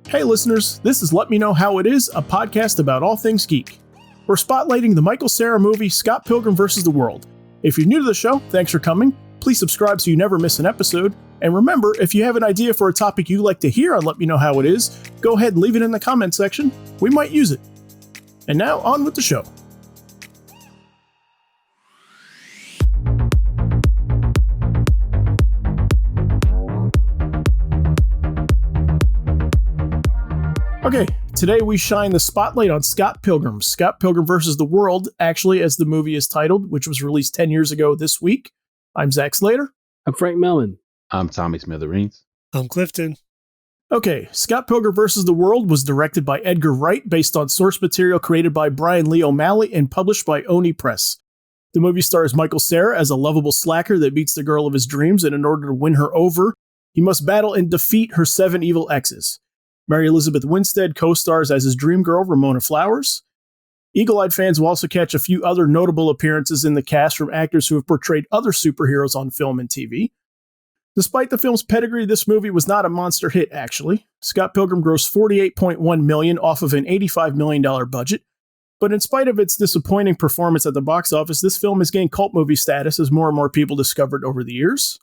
Hey listeners, this is Let Me Know How It Is, a podcast about all things geek. We're spotlighting the Michael Cera movie, Scott Pilgrim vs. the World. If you're new to the show, thanks for coming. Please subscribe so you never miss an episode. And remember, if you have an idea for a topic you'd like to hear on Let Me Know How It Is, go ahead and leave it in the comment section. We might use it. And now, on with the show. Okay, today we shine the spotlight on Scott Pilgrim. Scott Pilgrim vs. the World, actually, as the movie is titled, which was released 10 years ago this week. I'm Zach Slater. I'm Frank Melman. I'm Tommy Smithereens. I'm Clifton. Okay, Scott Pilgrim vs. the World was directed by Edgar Wright based on source material created by Brian Lee O'Malley and published by Oni Press. The movie stars Michael Cera as a lovable slacker that meets the girl of his dreams, and in order to win her over, he must battle and defeat her 7 evil exes. Mary Elizabeth Winstead co-stars as his dream girl, Ramona Flowers. Eagle-eyed fans will also catch a few other notable appearances in the cast from actors who have portrayed other superheroes on film and TV. Despite the film's pedigree, this movie was not a monster hit, actually. Scott Pilgrim grossed $48.1 million off of an $85 million budget. But in spite of its disappointing performance at the box office, this film has gained cult movie status as more and more people discovered over the years.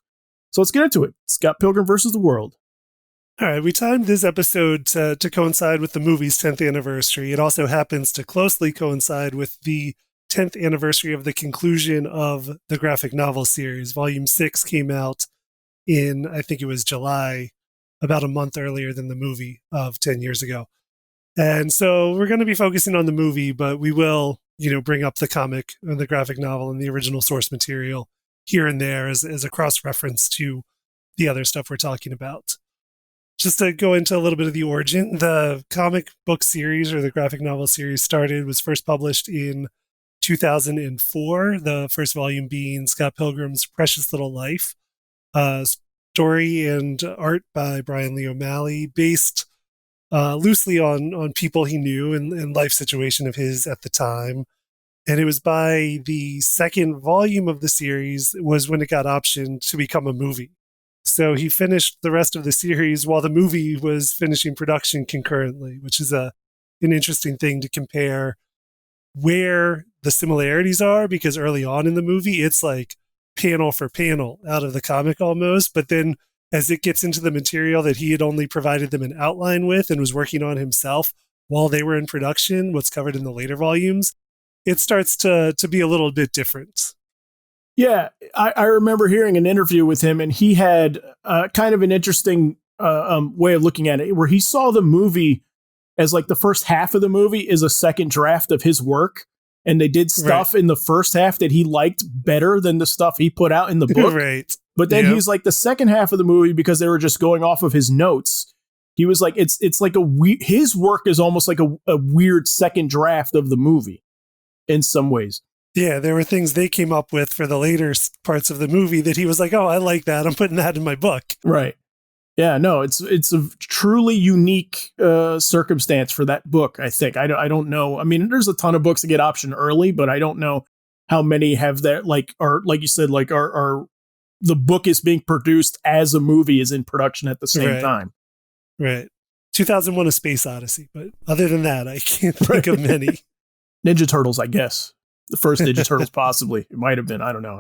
So let's get into it. Scott Pilgrim vs. the World. All right, we timed this episode to coincide with the movie's 10th anniversary. It also happens to closely coincide with the 10th anniversary of the conclusion of the graphic novel series. Volume 6 came out in, I think it was July, about a month earlier than the movie of 10 years ago. And so we're going to be focusing on the movie, but we will, bring up the comic and the graphic novel and the original source material here and there as a cross-reference to the other stuff we're talking about. Just to go into a little bit of the origin, the comic book series or the graphic novel series was first published in 2004, the first volume being Scott Pilgrim's Precious Little Life. Story and art by Brian Lee O'Malley, based loosely on people he knew and life situation of his at the time. And it was by the second volume of the series was when it got optioned to become a movie. So he finished the rest of the series while the movie was finishing production concurrently, which is an interesting thing to compare where the similarities are, because early on in the movie, it's like panel for panel out of the comic almost. But then as it gets into the material that he had only provided them an outline with and was working on himself while they were in production, what's covered in the later volumes, it starts to be a little bit different. Yeah, I remember hearing an interview with him, and he had kind of an interesting way of looking at it, where he saw the movie as like the first half of the movie is a second draft of his work, and they did stuff in the first half that he liked better than the stuff he put out in the book. Right. But then he's like the second half of the movie, because they were just going off of his notes, he was like, it's like his work is almost like a weird second draft of the movie in some ways. Yeah, there were things they came up with for the later parts of the movie that he was like, oh, I like that. I'm putting that in my book. Right. Yeah, no, it's a truly unique circumstance for that book, I think. I don't know. I mean, there's a ton of books that get optioned early, but I don't know how many have that, like, are, like you said, like, are the book is being produced as a movie is in production at the same time. Right. 2001: A Space Odyssey. But other than that, I can't think of many. Ninja Turtles, I guess. The first Ninja Turtles, possibly. It might have been. I don't know.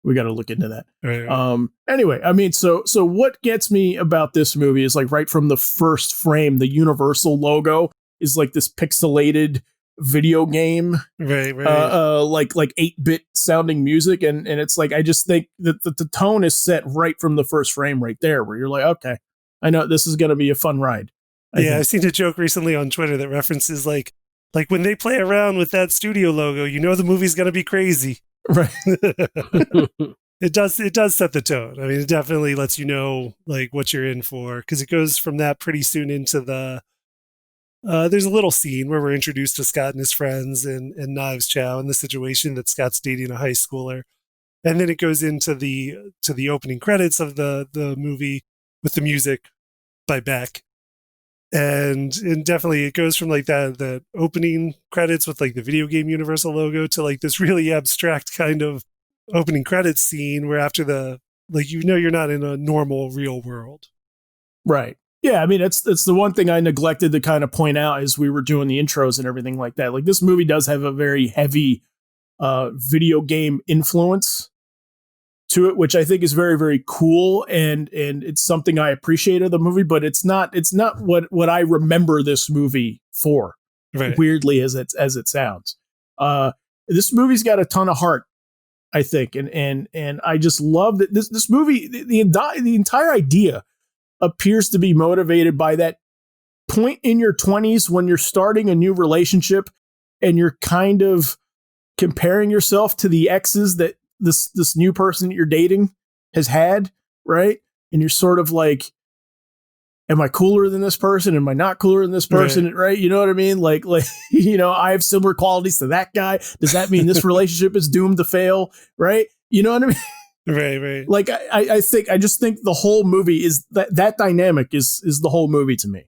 We gotta look into that. Right. Anyway, I mean, so what gets me about this movie is like right from the first frame, the Universal logo is like this pixelated video game, right. Like 8-bit sounding music, and it's like I just think that the tone is set right from the first frame, right there, where you're like, okay, I know this is gonna be a fun ride. I've seen a joke recently on Twitter that references like when they play around with that studio logo, the movie's going to be crazy. Right. It does set the tone. I mean, it definitely lets you know like what you're in for, because it goes from that pretty soon into there's a little scene where we're introduced to Scott and his friends and Knives Chow and the situation that Scott's dating a high schooler. And then it goes into the opening credits of the movie with the music by Beck. And definitely it goes from like the opening credits with like the video game Universal logo to like this really abstract kind of opening credits scene where after you're not in a normal real world. Right. Yeah, I mean, it's the one thing I neglected to kind of point out as we were doing the intros and everything like that. Like, this movie does have a very heavy video game influence to it, which I think is very, very cool, and it's something I appreciate of the movie. But it's not what I remember this movie for. Right. Weirdly as it sounds, this movie's got a ton of heart, I think, and I just love that this movie. The entire idea appears to be motivated by that point in your 20s when you're starting a new relationship and you're kind of comparing yourself to the exes that this new person that you're dating has had, right? And you're sort of like, am I cooler than this person? Am I not cooler than this person? Right? You know what I mean? Like, I have similar qualities to that guy. Does that mean this relationship is doomed to fail? Right? You know what I mean? Right. Like, I just think the whole movie is that dynamic is the whole movie to me.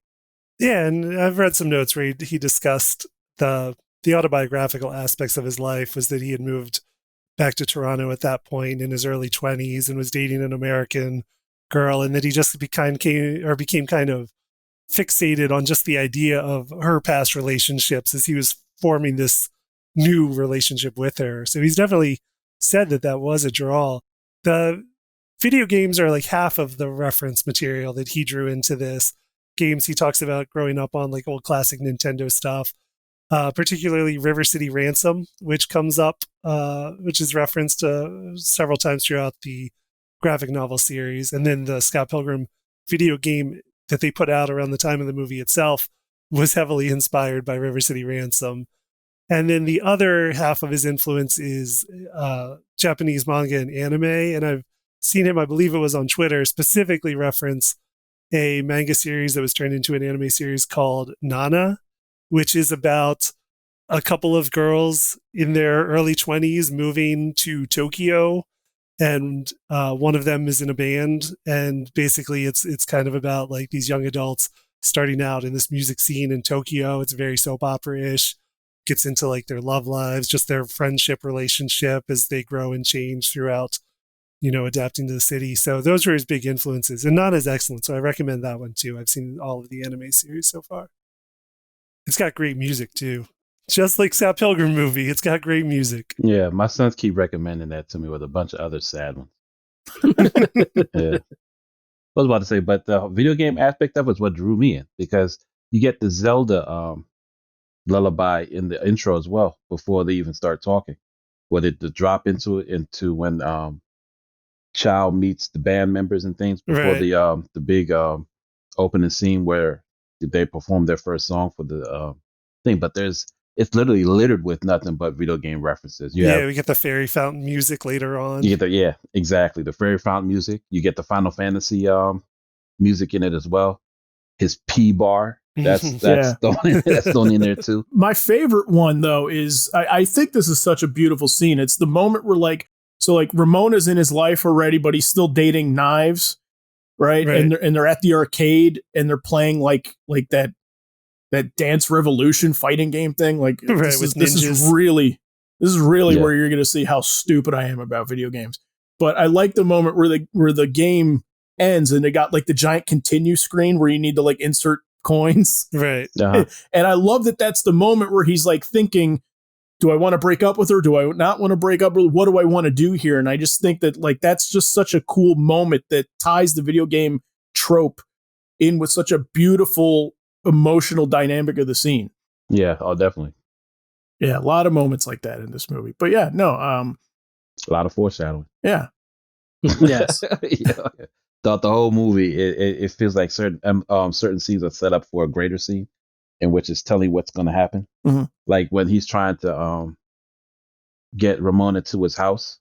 Yeah, and I've read some notes where he discussed the autobiographical aspects of his life was that he had moved back to Toronto at that point in his early 20s and was dating an American girl, and that he just became kind of fixated on just the idea of her past relationships as he was forming this new relationship with her. So he's definitely said that was a draw. The video games are like half of the reference material that he drew into this. Games he talks about growing up on, like old classic Nintendo stuff, particularly River City Ransom, which comes up, which is referenced several times throughout the graphic novel series. And then the Scott Pilgrim video game that they put out around the time of the movie itself was heavily inspired by River City Ransom. And then the other half of his influence is Japanese manga and anime. And I've seen him, I believe it was on Twitter, specifically reference a manga series that was turned into an anime series called Nana, which is about a couple of girls in their early 20s moving to Tokyo. And one of them is in a band. And basically it's kind of about like these young adults starting out in this music scene in Tokyo. It's very soap opera-ish. Gets into like their love lives, just their friendship relationship as they grow and change throughout, adapting to the city. So those were his big influences, and not as excellent. So I recommend that one too. I've seen all of the anime series so far. It's got great music too. Just like Scott Pilgrim movie, it's got great music. Yeah, my sons keep recommending that to me with a bunch of other sad ones. Yeah. I was about to say, but the video game aspect of it is what drew me in, because you get the Zelda lullaby in the intro as well before they even start talking, where they drop into when Child meets the band members and things before the big opening scene where they perform their first song for the thing. But it's literally littered with nothing but video game references. We get the fairy fountain music later on. You get exactly, the fairy fountain music. You get the Final Fantasy music in it as well. His P bar. That's thrown in there too. My favorite one though is I think this is such a beautiful scene. It's the moment where like Ramona's in his life already, but he's still dating Knives, right? And they're at the arcade and they're playing like that Dance Revolution fighting game thing. Like this is really where you're gonna see how stupid I am about video games. But I like the moment where the game ends and they got like the giant continue screen where you need to like insert coins. Right. Uh-huh. And I love that that's the moment where he's like thinking, do I want to break up with her? Do I not want to break up with her? What do I want to do here? And I just think that like that's just such a cool moment that ties the video game trope in with such a beautiful emotional dynamic of the scene. Yeah, definitely. Yeah, a lot of moments like that in this movie. But yeah, no, a lot of foreshadowing. Yeah. Yes. Throughout the whole movie, it feels like certain scenes are set up for a greater scene, in which it's telling what's going to happen. Mm-hmm. Like when he's trying to get Ramona to his house,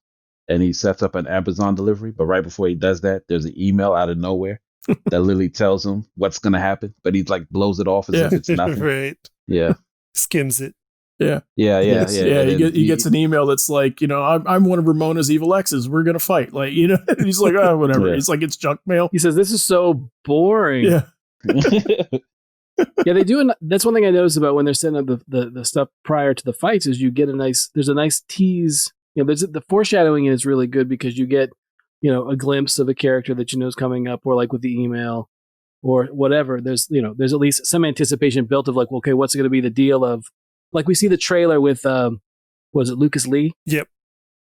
and he sets up an Amazon delivery, but right before he does that, there's an email out of nowhere that literally tells him what's going to happen, but he like blows it off as if it's nothing. Right. Yeah. Skims it. Yeah. He gets an email that's like, I'm one of Ramona's evil exes. We're gonna fight. Like, and he's like, oh, whatever. Yeah. He's like, it's junk mail. He says, this is so boring. Yeah. Yeah, they do. That's one thing I noticed about when they're setting up the stuff prior to the fights is you get there's a nice tease. There's the foreshadowing is really good because you get, a glimpse of a character that is coming up, or like with the email. or whatever, there's at least some anticipation built of like, okay, what's going to be the deal of, like we see the trailer with was it Lucas Lee? Yep.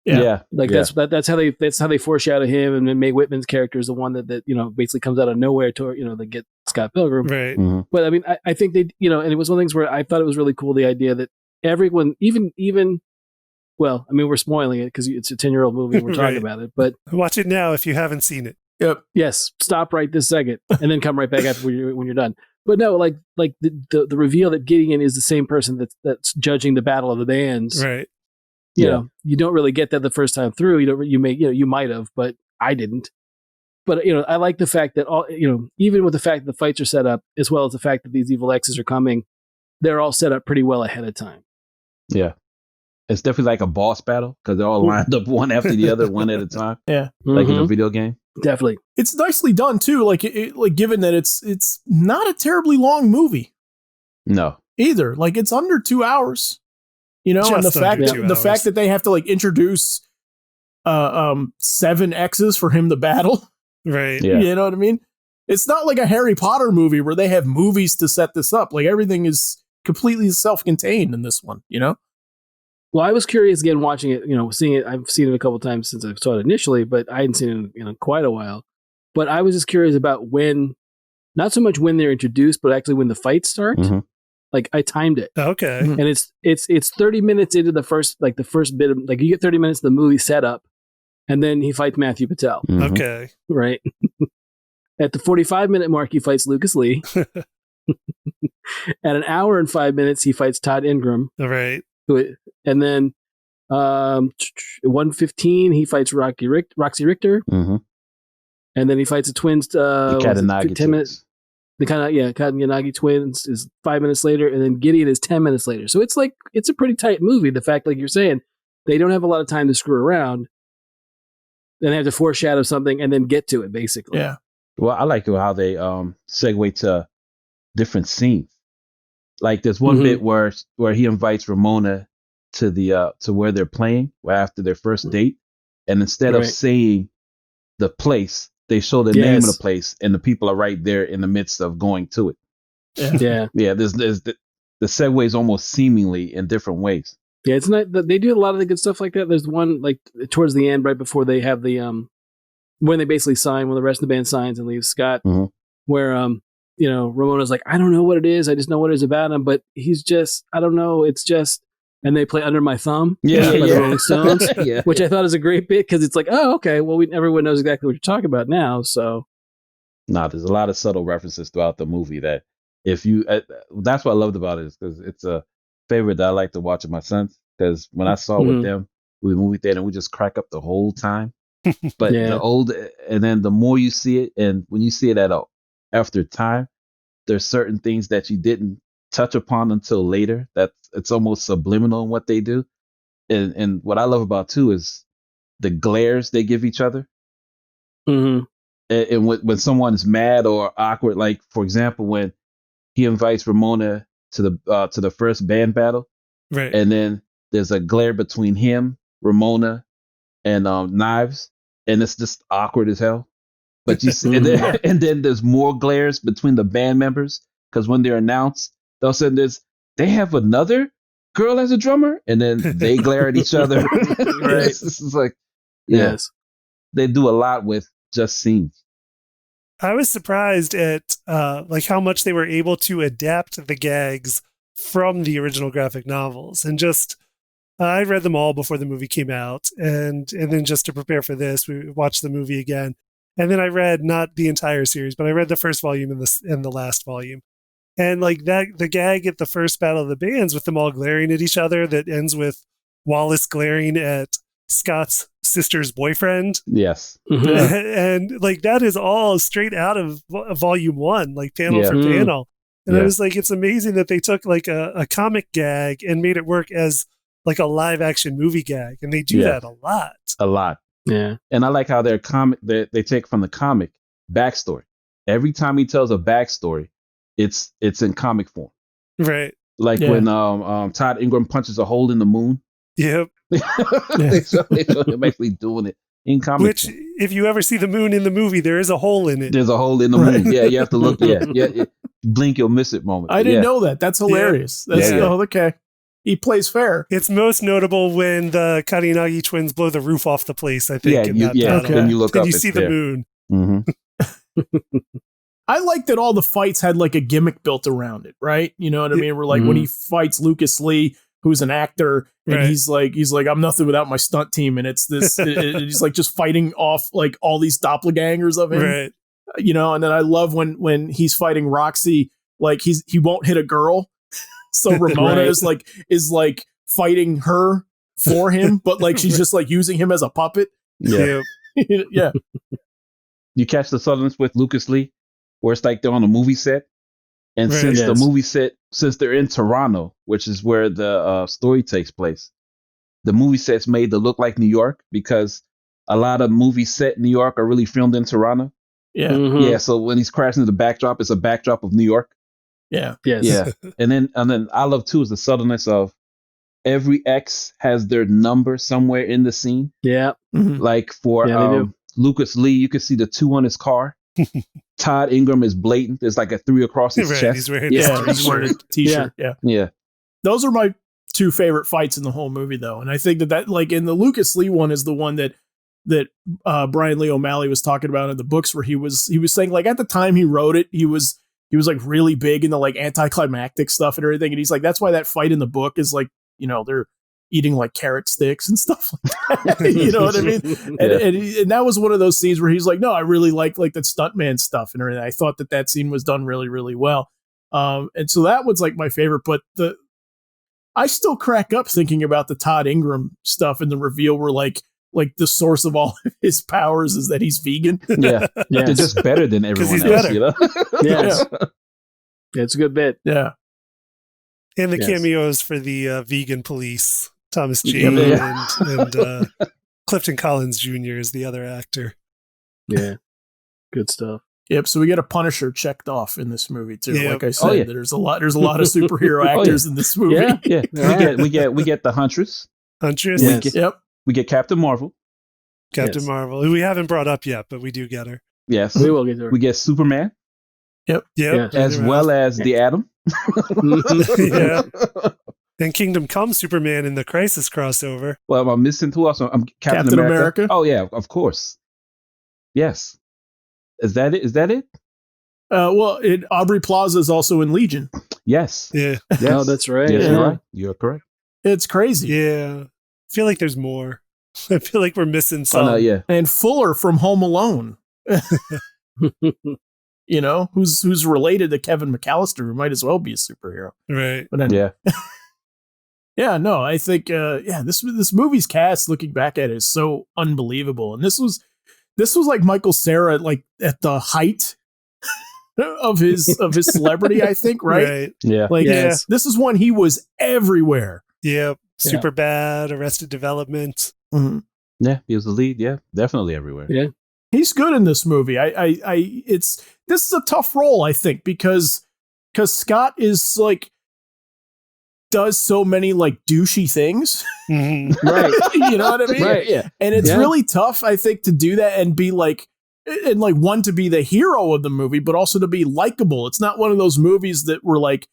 Yeah. Like that's how they foreshadow him, and then Mae Whitman's character is the one that basically comes out of nowhere to they get Scott Pilgrim. Right. Mm-hmm. But I mean, I think they and it was one of the things where I thought it was really cool, the idea that everyone, even well, I mean, we're spoiling it because it's a 10-year-old movie and we're talking about it, but watch it now if you haven't seen it. Yep. Yes, stop right this second, and then come right back after when you're done. But no, like the reveal that Gideon is the same person that's judging the battle of the bands. Right. You know, you don't really get that the first time through. You might have, but I didn't. But I like the fact that even with the fact that the fights are set up, as well as the fact that these evil X's are coming, they're all set up pretty well ahead of time. Yeah. It's definitely like a boss battle because they're all lined up one after the other, one at a time. Yeah. Like in a video game. Definitely. It's nicely done too. Like given that it's not a terribly long movie. No. Either. Like it's under 2 hours. And the fact that they have to like introduce 7 X's for him to battle. Right. Yeah. You know what I mean? It's not like a Harry Potter movie where they have movies to set this up. Like everything is completely self-contained in this one, Well, I was curious again watching it, seeing it. I've seen it a couple of times since I saw it initially, but I hadn't seen it in quite a while. But I was just curious about not so much when they're introduced, but actually when the fights start. Mm-hmm. Like I timed it. Okay. And it's 30 minutes into the first bit of, like, you get 30 minutes of the movie setup, and then he fights Matthew Patel. Mm-hmm. Okay. Right. At the 45-minute mark, he fights Lucas Lee. At an hour and 5 minutes, he fights Todd Ingram. All right. And then 1:15, he fights Roxy Richter. Mm-hmm. And then he fights the twins. The Katanagi 10 minutes. The Katanagi twins is 5 minutes later, and then Gideon is 10 minutes later. So it's a pretty tight movie. The fact, like you're saying, they don't have a lot of time to screw around. Then they have to foreshadow something and then get to it, basically. Yeah. Well, I like how they segue to different scenes. Like there's one bit where he invites Ramona to where they're playing after their first date, and instead of saying the place, they show the name of the place, and the people are right there in the midst of going to it. Yeah. Yeah. There's the segues almost seemingly in different ways. Yeah, it's not. They do a lot of the good stuff like that. There's one like towards the end, right before they have the when they basically sign, when the rest of the band signs and leaves Scott, where Ramona's like, I don't know what it is. I just know what it is about him, but he's just, I don't know. It's just, and they play Under My Thumb, by the Rolling Stones, which I thought is a great bit because it's like, oh, okay, well, everyone knows exactly what you're talking about now. So, there's a lot of subtle references throughout the movie that if you, that's what I loved about it, is because it's a favorite that I like to watch with my sons. Because when I saw it with them, we movie theater and we just crack up the whole time. But and then the more you see it, and when you see it after time, there's certain things that you didn't touch upon until later. That it's almost subliminal in what they do. And what I love about too is the glares they give each other. Mm-hmm. And when someone is mad or awkward, like for example, when he invites Ramona to the first band battle, right, and then there's a glare between him, Ramona, and Knives, and it's just awkward as hell. But you see, and then there's more glares between the band members because when they're announced, they'll say they have another girl as a drummer, and then they glare at each other. Right? This is like, they do a lot with just scenes. I was surprised at like how much they were able to adapt the gags from the original graphic novels, and just I read them all before the movie came out, and then just to prepare for this, we watched the movie again, and then I read not the entire series, but I read the first volume and the last volume, and like that the gag at the first Battle of the Bands with them all glaring at each other that ends with Wallace glaring at Scott's sister's boyfriend. Yes. And like that is all straight out of volume 1, like panel for panel. And I was like, it's amazing that they took like a comic gag and made it work as like a live action movie gag. And they do that a lot. A lot. Yeah. And I like how their comic they take from the comic backstory. Every time he tells a backstory, it's in comic form. Right. Like when Todd Ingram punches a hole in the moon. Yep. They show him actually doing it. in comic. Which, if you ever see the moon in the movie, there is a hole in it. There's a hole in the moon. Yeah, you have to look. Yeah. Blink, you'll miss it moment. I didn't know that. That's hilarious. That's okay. He plays fair. It's most notable when the Karinagi twins blow the roof off the place, I think. Then you look up. You see the moon. Mm-hmm. I like that all the fights had like a gimmick built around it, right? You know what I mean? We're like when he fights Lucas Lee, who's an actor, and he's like, I'm nothing without my stunt team, and it's this. He's like just fighting off like all these doppelgangers of him, right? You know, and then I love when he's fighting Roxy, like he won't hit a girl, so Ramona is like fighting her for him, but like she's just like using him as a puppet. Yeah. Yeah. You catch the Southerners with Lucas Lee, where it's like they're on a movie set. And since the movie set, since they're in Toronto, which is where the story takes place, the movie set's made to look like New York because a lot of movies set in New York are really filmed in Toronto. Yeah. Mm-hmm. Yeah. So when he's crashing to the backdrop, it's a backdrop of New York. Yeah. Yes. Yeah. and then I love too is the subtleness of every X has their number somewhere in the scene. Yeah. Mm-hmm. Like for Lucas Lee, you can see the 2 on his car. Todd Ingram is blatant. There's like a 3 across his chest. He's wearing he's wearing a t-shirt. Yeah. Those are my 2 favorite fights in the whole movie, though, and I think that like in the Lucas Lee one is the one that Brian Lee O'Malley was talking about in the books, where he was saying like at the time he wrote it, he was like really big into like anticlimactic stuff and everything, and he's like that's why that fight in the book is like, you know, they're eating like carrot sticks and stuff like that. You know what I mean? And that was one of those scenes where he's like, no, I really like the stuntman stuff and everything. I thought that scene was done really, really well. And so that was like my favorite, but I still crack up thinking about the Todd Ingram stuff and the reveal where like the source of all of his powers is that he's vegan. Yeah. They're just better than everyone else, better. you know? Yes. Yeah, it's a good bit. Yeah. And the cameos for the vegan police. Thomas Jane and Clifton Collins Jr. is the other actor. Yeah. Good stuff. Yep. So we get a Punisher checked off in this movie too. Yep. Like I said, there's a lot of superhero actors in this movie. Yeah. We get the Huntress. Huntress. Yes. We get Captain Marvel. Captain Marvel, who we haven't brought up yet, but we do get her. Yes. We will get her. We get Superman. Yep. As well as the Atom. Yeah. And Kingdom Come Superman in the Crisis crossover. Well, I'm missing who else? I'm Captain America. Oh yeah, of course. Yes. Is that it? Well, Aubrey Plaza is also in Legion. Yes. Yeah. Yes. Oh, that's right. Yes, you're right. You're correct. It's crazy. Yeah. I feel like there's more. I feel like we're missing some. And Fuller from Home Alone. You know, who's related to Kevin McAllister, who might as well be a superhero. Right. But anyway. Yeah, no, I think this movie's cast, looking back at it, is so unbelievable. And this was like Michael Cera like at the height of his celebrity, I think, right? Yeah. Like this is when he was everywhere. Yeah. Super Bad, Arrested Development. Mm-hmm. Yeah, he was the lead. Yeah, definitely everywhere. Yeah. He's good in this movie. This is a tough role, I think, because Scott is like does so many like douchey things. Mm-hmm. Right. You know what I mean? Right. Yeah. And it's really tough, I think, to do that and be like, and like one to be the hero of the movie, but also to be likable. It's not one of those movies that we're like,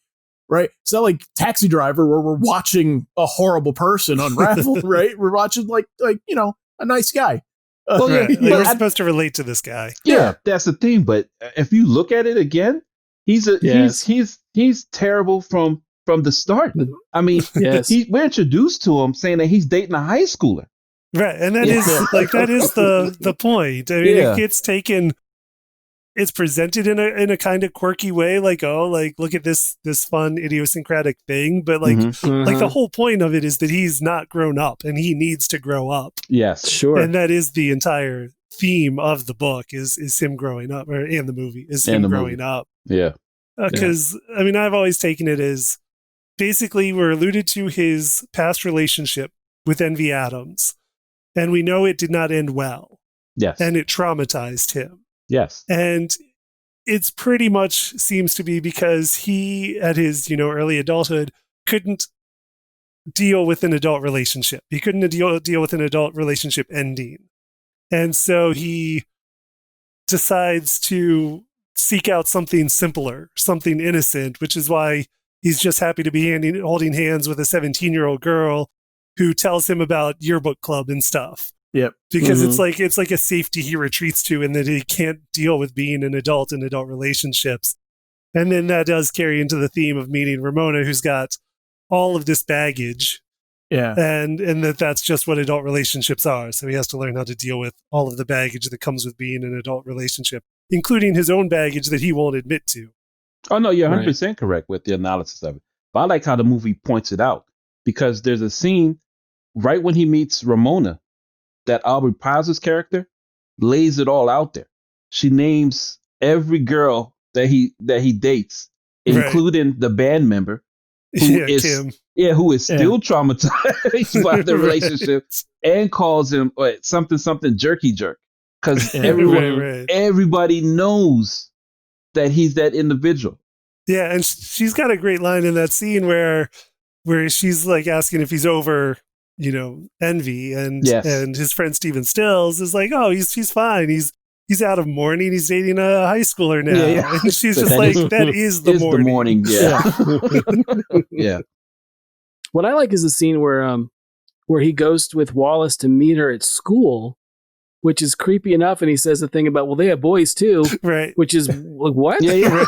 right. It's not like Taxi Driver where we're watching a horrible person unravel, right? We're watching like, you know, a nice guy. Well, yeah, like we're supposed to relate to this guy. Yeah, that's the thing. But if you look at it again, he's terrible from the start. I mean, we're introduced to him saying that he's dating a high schooler. Right. And that is the point. I mean, it gets taken, it's presented in a kind of quirky way, like, oh, like, look at this fun idiosyncratic thing. But like, like the whole point of it is that he's not grown up and he needs to grow up. Yes. Sure. And that is the entire theme of the book is him growing up, or in the movie is him growing up. Yeah. Because I mean, I've always taken it as basically we're alluded to his past relationship with Envy Adams, and we know it did not end well. Yes. And it traumatized him. Yes. And it's pretty much seems to be because he, at his, early adulthood, couldn't deal with an adult relationship. He couldn't deal with an adult relationship ending. And so he decides to seek out something simpler, something innocent, which is why he's just happy to be holding hands with a 17-year-old girl who tells him about yearbook club and stuff. Yep. Because it's like a safety he retreats to, and that he can't deal with being an adult in adult relationships. And then that does carry into the theme of meeting Ramona, who's got all of this baggage. Yeah. And that's just what adult relationships are. So he has to learn how to deal with all of the baggage that comes with being in an adult relationship, including his own baggage that he won't admit to. Oh, no, you're 100% correct with the analysis of it. But I like how the movie points it out, because there's a scene right when he meets Ramona that Aubrey Plaza's character lays it all out there. She names every girl that he dates, including the band member who is Kim. Who is still traumatized by the relationship, and calls him something jerky jerk, because everybody knows that he's that individual. Yeah, and she's got a great line in that scene where she's like asking if he's over, Envy, and his friend Steven Stills is like, oh, he's fine. He's out of mourning. He's dating a high schooler now. Yeah. And she's just like, that is the mourning. Yeah. Yeah. What I like is the scene where he goes with Wallace to meet her at school, which is creepy enough. And he says the thing about, well, they have boys too. Right. Which is like, what? Yeah.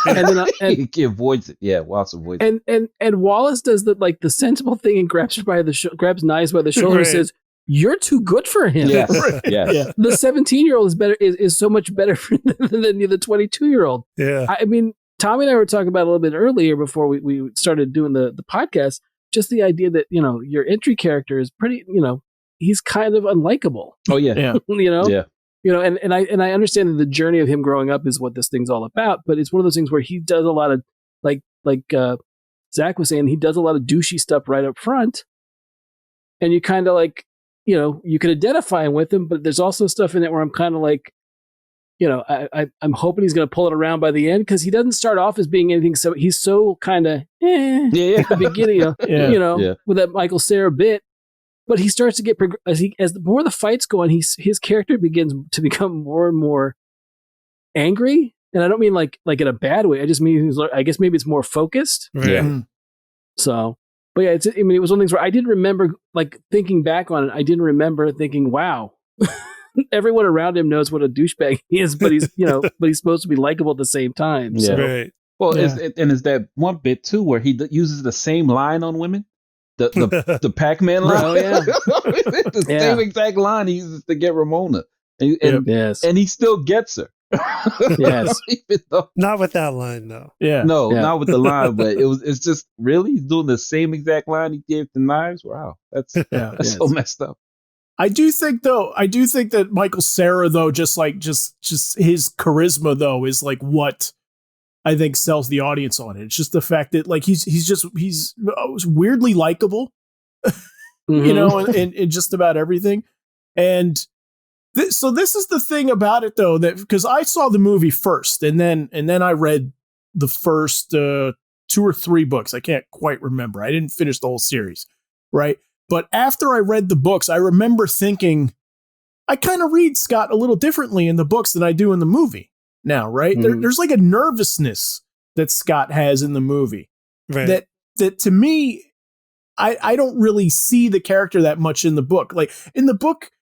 And he avoids it. Yeah. Wallace avoids it. And Wallace does the sensible thing and grabs Knives by the shoulder and says, you're too good for him. Yes. Yes. Yeah. The 17-year-old is better, is so much better than the 22-year-old. Yeah. I mean, Tommy and I were talking about a little bit earlier before we started doing the podcast, just the idea that, your entry character is pretty, he's kind of unlikable. Oh yeah. Yeah. Yeah. And I understand that the journey of him growing up is what this thing's all about, but it's one of those things where he does a lot of like Zach was saying, he does a lot of douchey stuff right up front, and you kind of like, you can identify with him, but there's also stuff in it where I'm kind of like, I'm hoping he's going to pull it around by the end, because he doesn't start off as being anything. So he's so kind of at the beginning, with that Michael Cera bit, but he starts to get as the more the fights go on, his character begins to become more and more angry, and I don't mean like in a bad way. I just mean I guess maybe it's more focused. Yeah. So. But yeah, it was one of the things where I didn't remember, like thinking back on it, I didn't remember thinking, wow, everyone around him knows what a douchebag he is, but he's supposed to be likable at the same time. Yeah. So. Right. Well, is that one bit too where he uses the same line on women? The Pac-Man line? Oh, yeah. The same exact line he uses to get Ramona. And he still gets her. Yes. Not with that line though. Yeah. No, not with the line, but it's just really he's doing the same exact line he gave to Knives. Wow. That's so messed up. I do think that Michael Cera though, just his charisma though is like what I think sells the audience on it. It's just the fact that like he's weirdly likable, in just about everything. And so this is the thing about it though, that because I saw the movie first and then I read the first 2 or 3 books. I can't quite remember. I didn't finish the whole series, right? But after I read the books, I remember thinking I kind of read Scott a little differently in the books than I do in the movie now, right? Mm-hmm. There's like a nervousness that Scott has in the movie, right? That to me, I don't really see the character that much in the book. Like in the book,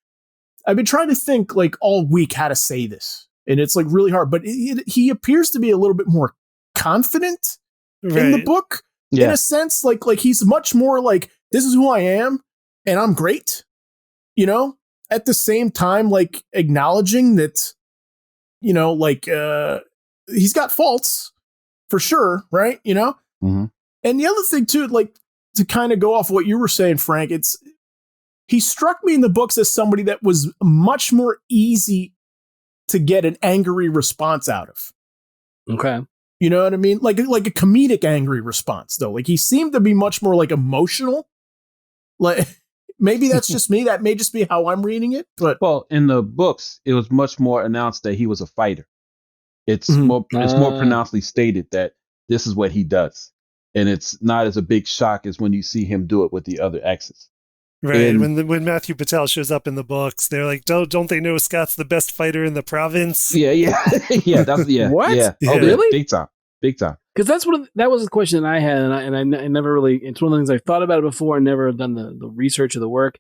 I've been trying to think like all week how to say this, and it's like really hard. But he appears to be a little bit more confident in the book, in a sense. Like he's much more like, this is who I am, and I'm great. At the same time, like acknowledging that, he's got faults for sure, right? Mm-hmm. And the other thing too, like to kind of go off what you were saying, Frank, he struck me in the books as somebody that was much more easy to get an angry response out of. Okay. You know what I mean? Like a comedic angry response though. Like he seemed to be much more like emotional. Like maybe that's just me. That may just be how I'm reading it. But well, in the books, it was much more announced that he was a fighter. It's more pronouncedly stated that this is what he does. And it's not as a big shock as when you see him do it with the other exes. Right. When Matthew Patel shows up in the books, they're like, don't they know Scott's the best fighter in the province? Yeah. What? Yeah. Yeah. Oh, Really? Big time. Because that was a question that I had, and I never really. It's one of the things I thought about it before and never done the research or the work.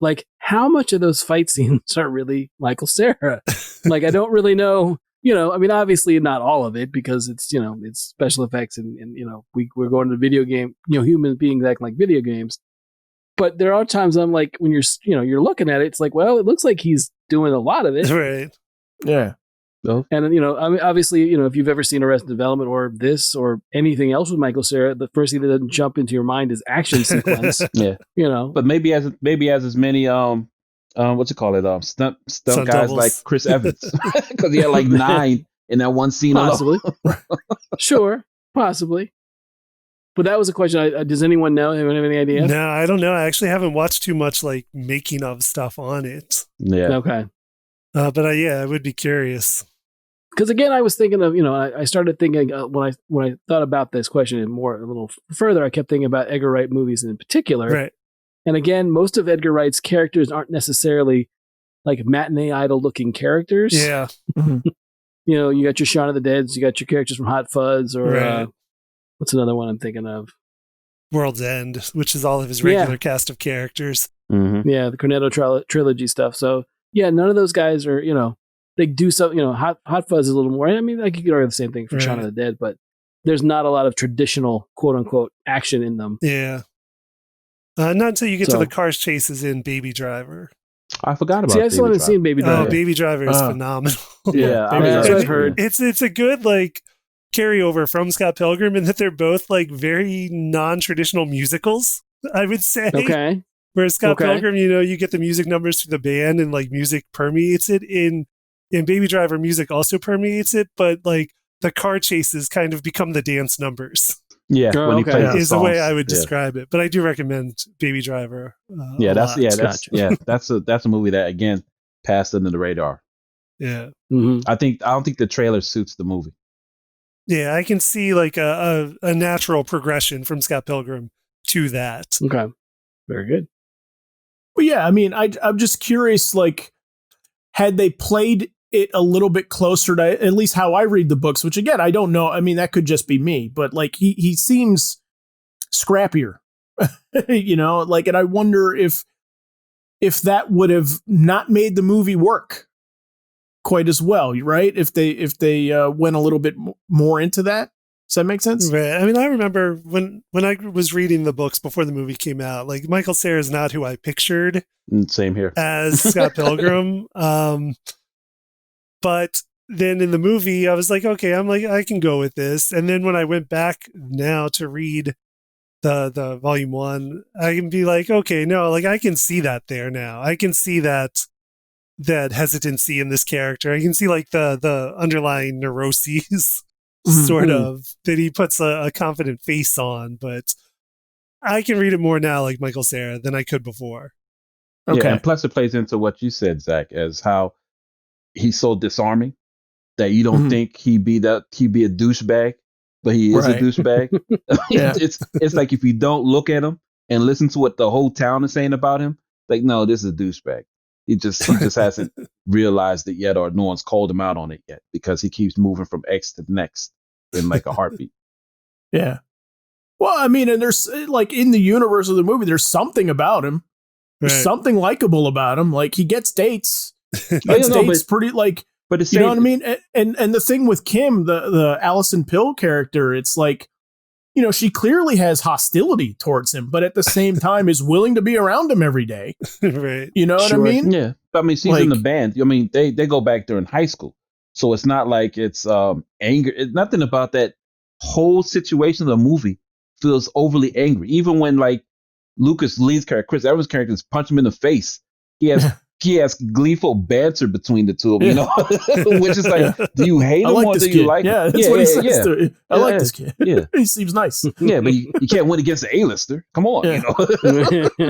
Like, how much of those fight scenes are really Michael Cera? Like, I don't really know. I mean, obviously not all of it because it's it's special effects and we're going to video game. Human beings act like video games. But there are times I'm like, when you're looking at it, it's like, well, it looks like he's doing a lot of it, Right? Yeah. So, and I mean, obviously, if you've ever seen Arrested Development or this or anything else with Michael Cera, the first thing that doesn't jump into your mind is action sequence. yeah. But maybe as as many what's it called stunt guys doubles. like Chris Evans, because he had like 9 in that one scene Possibly. alone. Sure, possibly. But that was a question. Does anyone know? Anyone have any idea? No, I don't know. I actually haven't watched too much like making of stuff on it. Yeah. Okay. But I would be curious. Because again, I was thinking of, I started thinking when I thought about this question a little further, I kept thinking about Edgar Wright movies in particular. Right. And again, most of Edgar Wright's characters aren't necessarily like matinee idol looking characters. Yeah. You got your Shaun of the Deads, you got your characters from Hot Fuzz, or Right. what's another one I'm thinking of? World's End, which is all of his regular cast of characters. Mm-hmm. Yeah, the Cornetto trilogy stuff. So yeah, none of those guys are, they do something, Hot Fuzz is a little more. I mean, I could argue the same thing for Shaun of the Dead, but there's not a lot of traditional quote unquote action in them. Yeah. Not until you get to the car chases in Baby Driver. I forgot about. See, I still haven't seen Baby Driver. Oh, Baby Driver is phenomenal. Yeah, I mean, that's what I've heard. It's a good like carryover from Scott Pilgrim in that they're both like very non-traditional musicals, I would say. Okay. Whereas Scott Pilgrim, you get the music numbers through the band and like music permeates it. In Baby Driver, music also permeates it, but like the car chases kind of become the dance numbers. Yeah, when he plays the is the songs. way I would describe it. But I do recommend Baby Driver. That's a movie that again passed under the radar. Yeah. Mm-hmm. I don't think the trailer suits the movie. Yeah, I can see like a natural progression from Scott Pilgrim to that. Okay. Very good. Well, yeah, I mean, I'm just curious, like, had they played it a little bit closer to at least how I read the books, which again, I don't know. I mean, that could just be me, but like he seems scrappier, like, and I wonder if that would have not made the movie work quite as well, right? If they went a little bit more into that. Does that make sense? Right. I mean, I remember when I was reading the books before the movie came out, like Michael Cera is not who I pictured. Same here. As Scott Pilgrim. But then in the movie, I was like, okay, I'm like, I can go with this. And then when I went back now to read the volume 1, I can be like, okay, no, like I can see that there now. I can see that hesitancy in this character. I can see like the underlying neuroses sort of that he puts a confident face on, but I can read it more now like Michael Cera than I could before. Okay. Yeah, and plus it plays into what you said, Zach, as how he's so disarming that you don't think he'd be a douchebag, but he is a douchebag. It's like if you don't look at him and listen to what the whole town is saying about him, like, no, this is a douchebag. He just hasn't realized it yet, or no one's called him out on it yet, because he keeps moving from X to the next in like a heartbeat. Yeah. Well, I mean, and there's like in the universe of the movie, there's something about him. There's something likable about him. Like he gets dates. Pretty like, but it's, you know what I mean? And the thing with Kim, the Allison Pill character, it's like, she clearly has hostility towards him, but at the same time is willing to be around him every day. Right. You know what I mean? Yeah. I mean, she's in the band. I mean, they go back during high school. So it's not like it's anger. It's nothing about that whole situation of the movie feels overly angry. Even when like Lucas Lee's character, Chris Evans' character, is punch him in the face. He has gleeful banter between the two of them, which is like, do you hate him or do you like him? Yeah, that's what he says. I like this kid. Yeah. He seems nice. Yeah, but you can't win against the A-lister. Come on,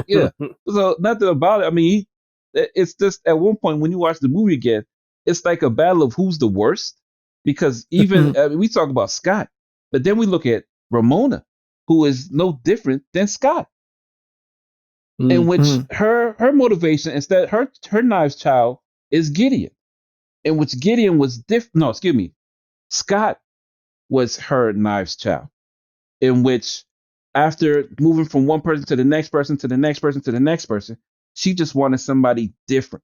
Yeah. So nothing about it. I mean, it's just at one point when you watch the movie again, it's like a battle of who's the worst. Because even we talk about Scott, but then we look at Ramona, who is no different than Scott. in which her motivation is that her knives child is Gideon, in which Gideon was Scott was her knives child, in which after moving from one person to the next person to the next person to the next person, she just wanted somebody different,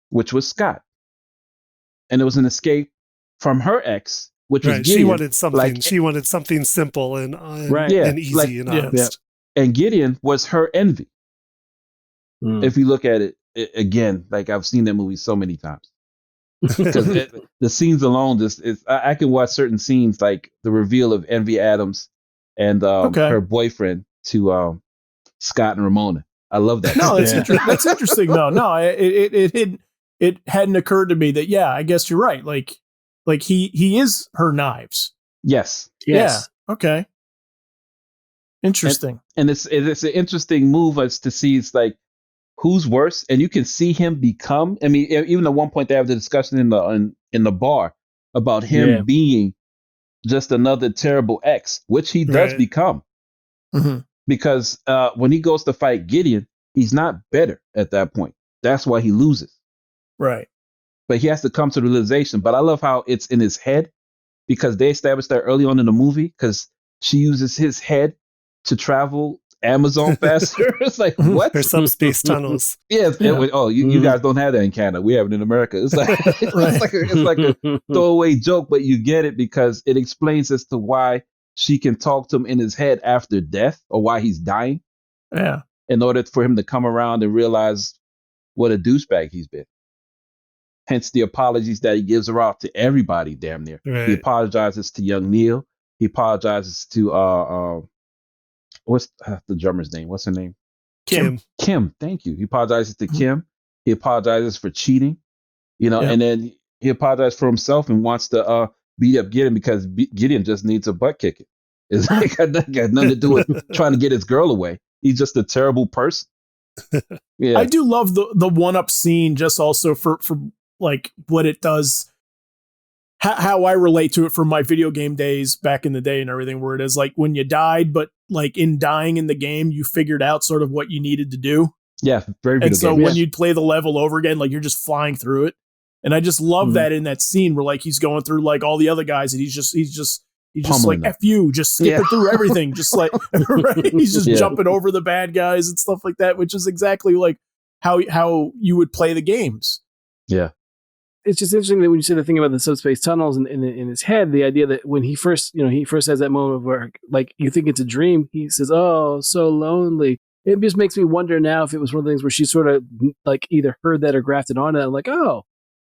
which was Scott. And it was an escape from her ex, which was Gideon. She wanted something simple and easy and honest. Yeah. And Gideon was her envy. If you look at it again, like I've seen that movie so many times. Because the scenes alone, I can watch certain scenes like the reveal of Envy Adams and her boyfriend to Scott and Ramona. I love that. No, that's interesting. No, it hadn't occurred to me that I guess you're right. Like he is her knives. Yes. Yeah. Okay. Interesting. And it's an interesting move as to see it's like who's worse, and you can see him become. I mean, even at one point they have the discussion in the bar about him being just another terrible ex, which he does become. Mm-hmm. Because when he goes to fight Gideon, he's not better at that point. That's why he loses. Right. But he has to come to the realization. But I love how it's in his head, because they established that early on in the movie, because she uses his head to travel Amazon faster. It's like, what? There's some space tunnels. Yeah. You guys don't have that in Canada. We have it in America. It's like it's like a throwaway joke, but you get it because it explains as to why she can talk to him in his head after death, or why he's dying. Yeah. In order for him to come around and realize what a douchebag he's been. Hence the apologies that he gives her out to everybody, damn near. Right. He apologizes to young Neil. He apologizes to what's the drummer's name? What's her name? Kim. Kim, thank you. He apologizes to Kim. He apologizes for cheating, and then he apologizes for himself and wants to beat up Gideon because Gideon just needs a butt kicking. It's like got nothing to do with trying to get his girl away. He's just a terrible person. Yeah, I do love the one-up scene, just also for like what it does. How I relate to it from my video game days back in the day and everything, where it is like when you died, but like in dying in the game, you figured out sort of what you needed to do. Yeah, very video And so when you'd play the level over again, like you're just flying through it. And I just love that in that scene where like he's going through like all the other guys and he's just like F you, just skipping through everything. Just like right? He's just jumping over the bad guys and stuff like that, which is exactly like how you would play the games. Yeah. It's just interesting that when you say the thing about the subspace tunnels in his head, the idea that when he first has that moment where like you think it's a dream, he says, "Oh, so lonely." It just makes me wonder now if it was one of the things where she sort of like either heard that or grafted onto it. I'm like, oh,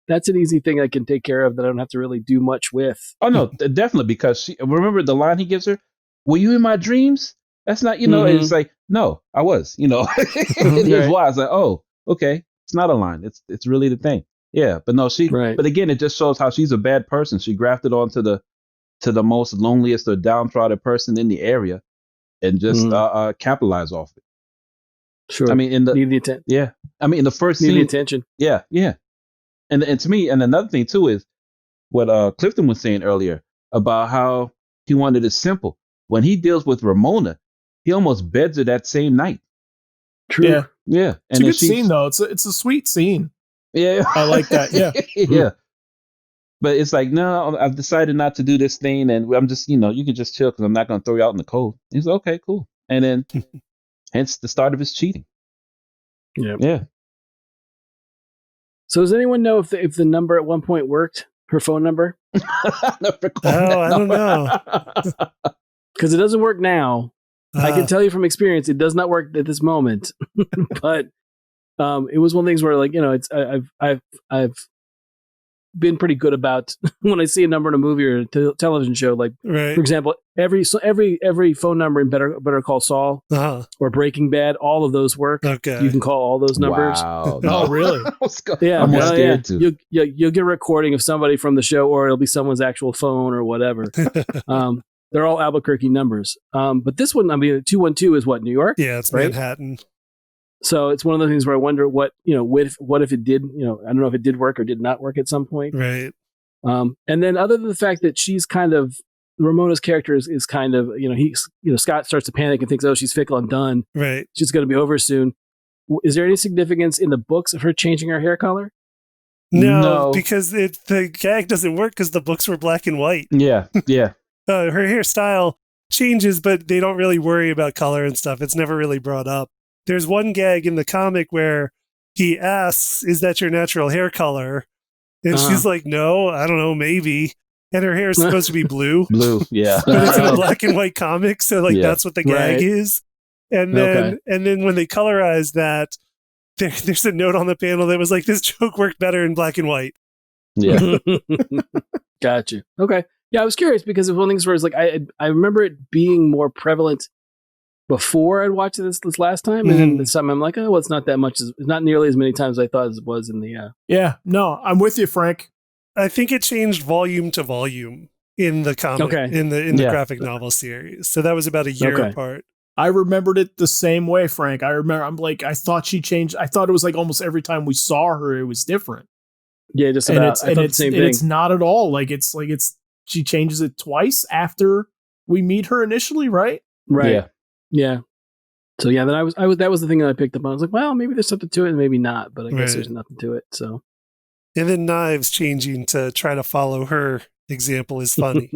that's an easy thing I can take care of that I don't have to really do much with. Oh no, definitely, because remember the line he gives her, "Were you in my dreams?" That's not, and it's like, no, I was, Here's why. It's like, oh, okay, it's not a line. It's really the thing. Yeah, but no, but again, it just shows how she's a bad person. She grafted onto the most loneliest or downtrodden person in the area, and just capitalize off it. Sure. I mean, in the first scene, the attention. Yeah. And to me, and another thing too is what Clifton was saying earlier about how he wanted it simple. When he deals with Ramona, he almost beds her that same night. True. Yeah. It's a good scene though. It's a sweet scene. Yeah, I like that. Yeah, yeah. But it's like, no, I've decided not to do this thing, and I'm just, you can just chill because I'm not going to throw you out in the cold. He's like, okay, cool, and then, hence the start of his cheating. Yeah. So does anyone know if the number at one point worked? Her phone number? I don't know. Because it doesn't work now. I can tell you from experience, it does not work at this moment. But it was one of the things where, like, I've been pretty good about when I see a number in a movie or a television show. Like, for example, every phone number in Better Call Saul or Breaking Bad, all of those work. Okay, you can call all those numbers. Wow! Oh, really? Yeah, I'm scared too. You'll get a recording of somebody from the show, or it'll be someone's actual phone or whatever. They're all Albuquerque numbers. But this one, I mean, 212 is what, New York? Yeah, it's right? Manhattan. So it's one of the things where I wonder what if it did, I don't know if it did work or did not work at some point. Right. And then other than the fact that she's kind of Ramona's character is kind of, Scott starts to panic and thinks, oh, she's fickle and done. Right. She's going to be over soon. Is there any significance in the books of her changing her hair color? No. Because the gag doesn't work because the books were black and white. Yeah. Her hairstyle changes, but they don't really worry about color and stuff. It's never really brought up. There's one gag in the comic where he asks, is that your natural hair color? And she's like, no, I don't know, maybe. And her hair is supposed to be blue. Blue, yeah. But it's in a black and white comic, so that's what the gag is. And then when they colorized that, there's a note on the panel that was like, this joke worked better in black and white. Yeah. Gotcha. Okay. Yeah, I was curious because it was one of the things where it's like I remember it being more prevalent before I'd watched this last time, and then this time I'm like, oh, well, it's not that much. It's not nearly as many times as I thought it was in the. Yeah, no, I'm with you, Frank. I think it changed volume to volume in the comic, in the graphic novel series. So that was about a year apart. I remembered it the same way, Frank. I thought she changed. I thought it was like almost every time we saw her, it was different. Yeah, just about. I thought the same thing. It's not at all. She changes it twice after we meet her initially, right? Right. Yeah. So yeah, then I was that was the thing that I picked up on. I was like, well, maybe there's something to it and maybe not, but I guess there's nothing to it. So. And then Knives changing to try to follow her example is funny.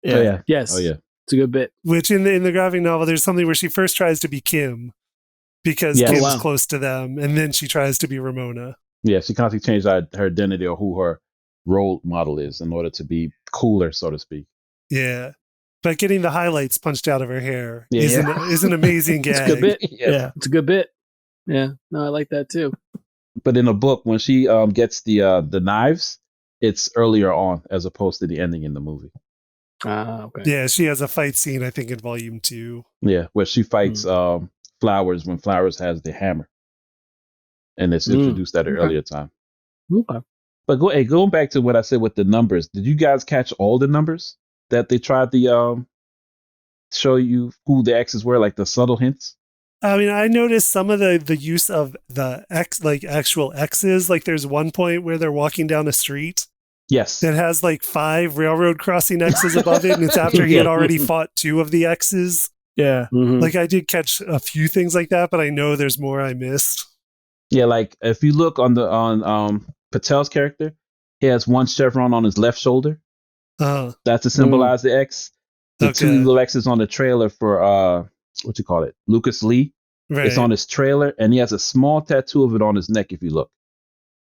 Yes. Oh yeah. It's a good bit. Which in the graphic novel, there's something where she first tries to be Kim because Kim's close to them, and then she tries to be Ramona. Yeah, she constantly changed her identity or who her role model is in order to be cooler, so to speak. Yeah. But getting the highlights punched out of her hair is an amazing gag. It's a good bit. Yeah. It's a good bit. Yeah. No, I like that too. But in the book, when she gets the knives, it's earlier on as opposed to the ending in the movie. Okay. Yeah, she has a fight scene, I think, in volume 2. Yeah, where she fights Flowers when Flowers has the hammer. And it's introduced at an earlier time. Okay. But going back to what I said with the numbers, did you guys catch all the numbers that they tried to show you who the X's were, like the subtle hints? I mean, I noticed some of the use of the X, like actual X's. Like there's one point where they're walking down a street. Yes. That has like 5 railroad crossing X's above it. And it's after he had already fought 2 of the X's. Yeah. Mm-hmm. Like I did catch a few things like that, but I know there's more I missed. Yeah, like if you look on Patel's character, he has one chevron on his left shoulder. That's to symbolize the X. The 2 little X's on the trailer for what you call it, Lucas Lee. Right. It's on his trailer, and he has a small tattoo of it on his neck. If you look.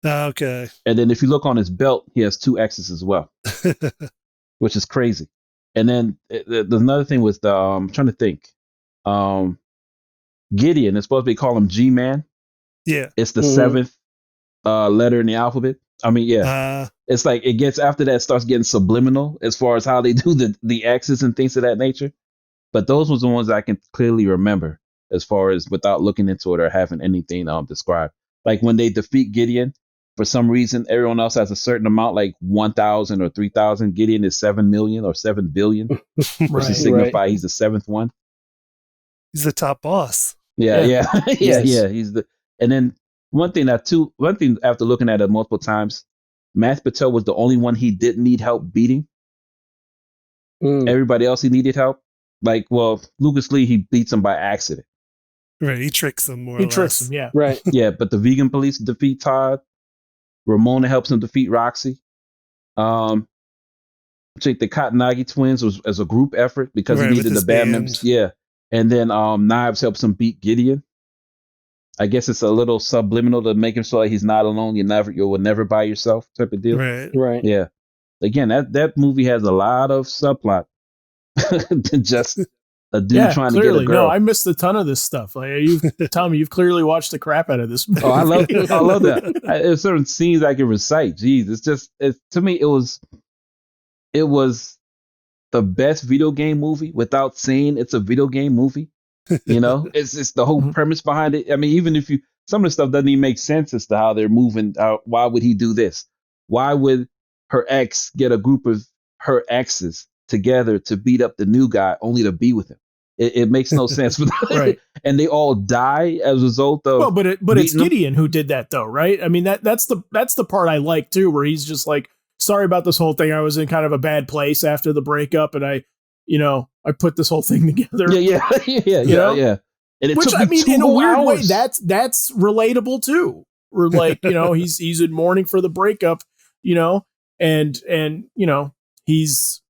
Okay. And then if you look on his belt, he has 2 X's as well, which is crazy. And then there's another thing with the I'm trying to think. Gideon is supposed to be call him G-Man. Yeah. It's the 7th letter in the alphabet. I mean, it's like it gets after that starts getting subliminal as far as how they do the X's and things of that nature. But those was the ones I can clearly remember as far as without looking into it or having anything described. Like when they defeat Gideon, for some reason, everyone else has a certain amount, like 1,000 or 3,000. Gideon is 7 million or 7 billion, which is signify he's the 7th one. He's the top boss. Yeah. He's and then one thing after looking at it multiple times, Matt Patel was the only one he didn't need help beating. Everybody else he needed help. Like, well, Lucas Lee, he beats him by accident. Right, he tricks them more or less. He tricks them, yeah. Right. Yeah, but the vegan police defeat Todd. Ramona helps him defeat Roxy. I think the Katanagi twins was as a group effort because he needed the band members. Yeah. And then Knives helps him beat Gideon. I guess it's a little subliminal to make him so like he's not alone. You will never by yourself type of deal. Right. Yeah. Again, that movie has a lot of subplot than just a dude trying to get a girl. No, I missed a ton of this stuff. Like Tommy, you've clearly watched the crap out of this movie. Oh, I love that. There's certain scenes I can recite. Jeez, to me, it was the best video game movie without saying it's a video game movie. You know, it's the whole premise behind it. I mean, even if some of the stuff doesn't even make sense as to how they're moving. Why would he do this? Why would her ex get a group of her exes together to beat up the new guy only to be with him? It makes no sense. Right. And they all die as a result of. Well, but it's Gideon who did that though, right? I mean that's the part I like too, where he's just like sorry about this whole thing. I was in kind of a bad place after the breakup, and I put this whole thing together. Yeah. And it Which, took me 2 in a weird hours. way, that's relatable too. We're like, he's in mourning for the breakup, and he's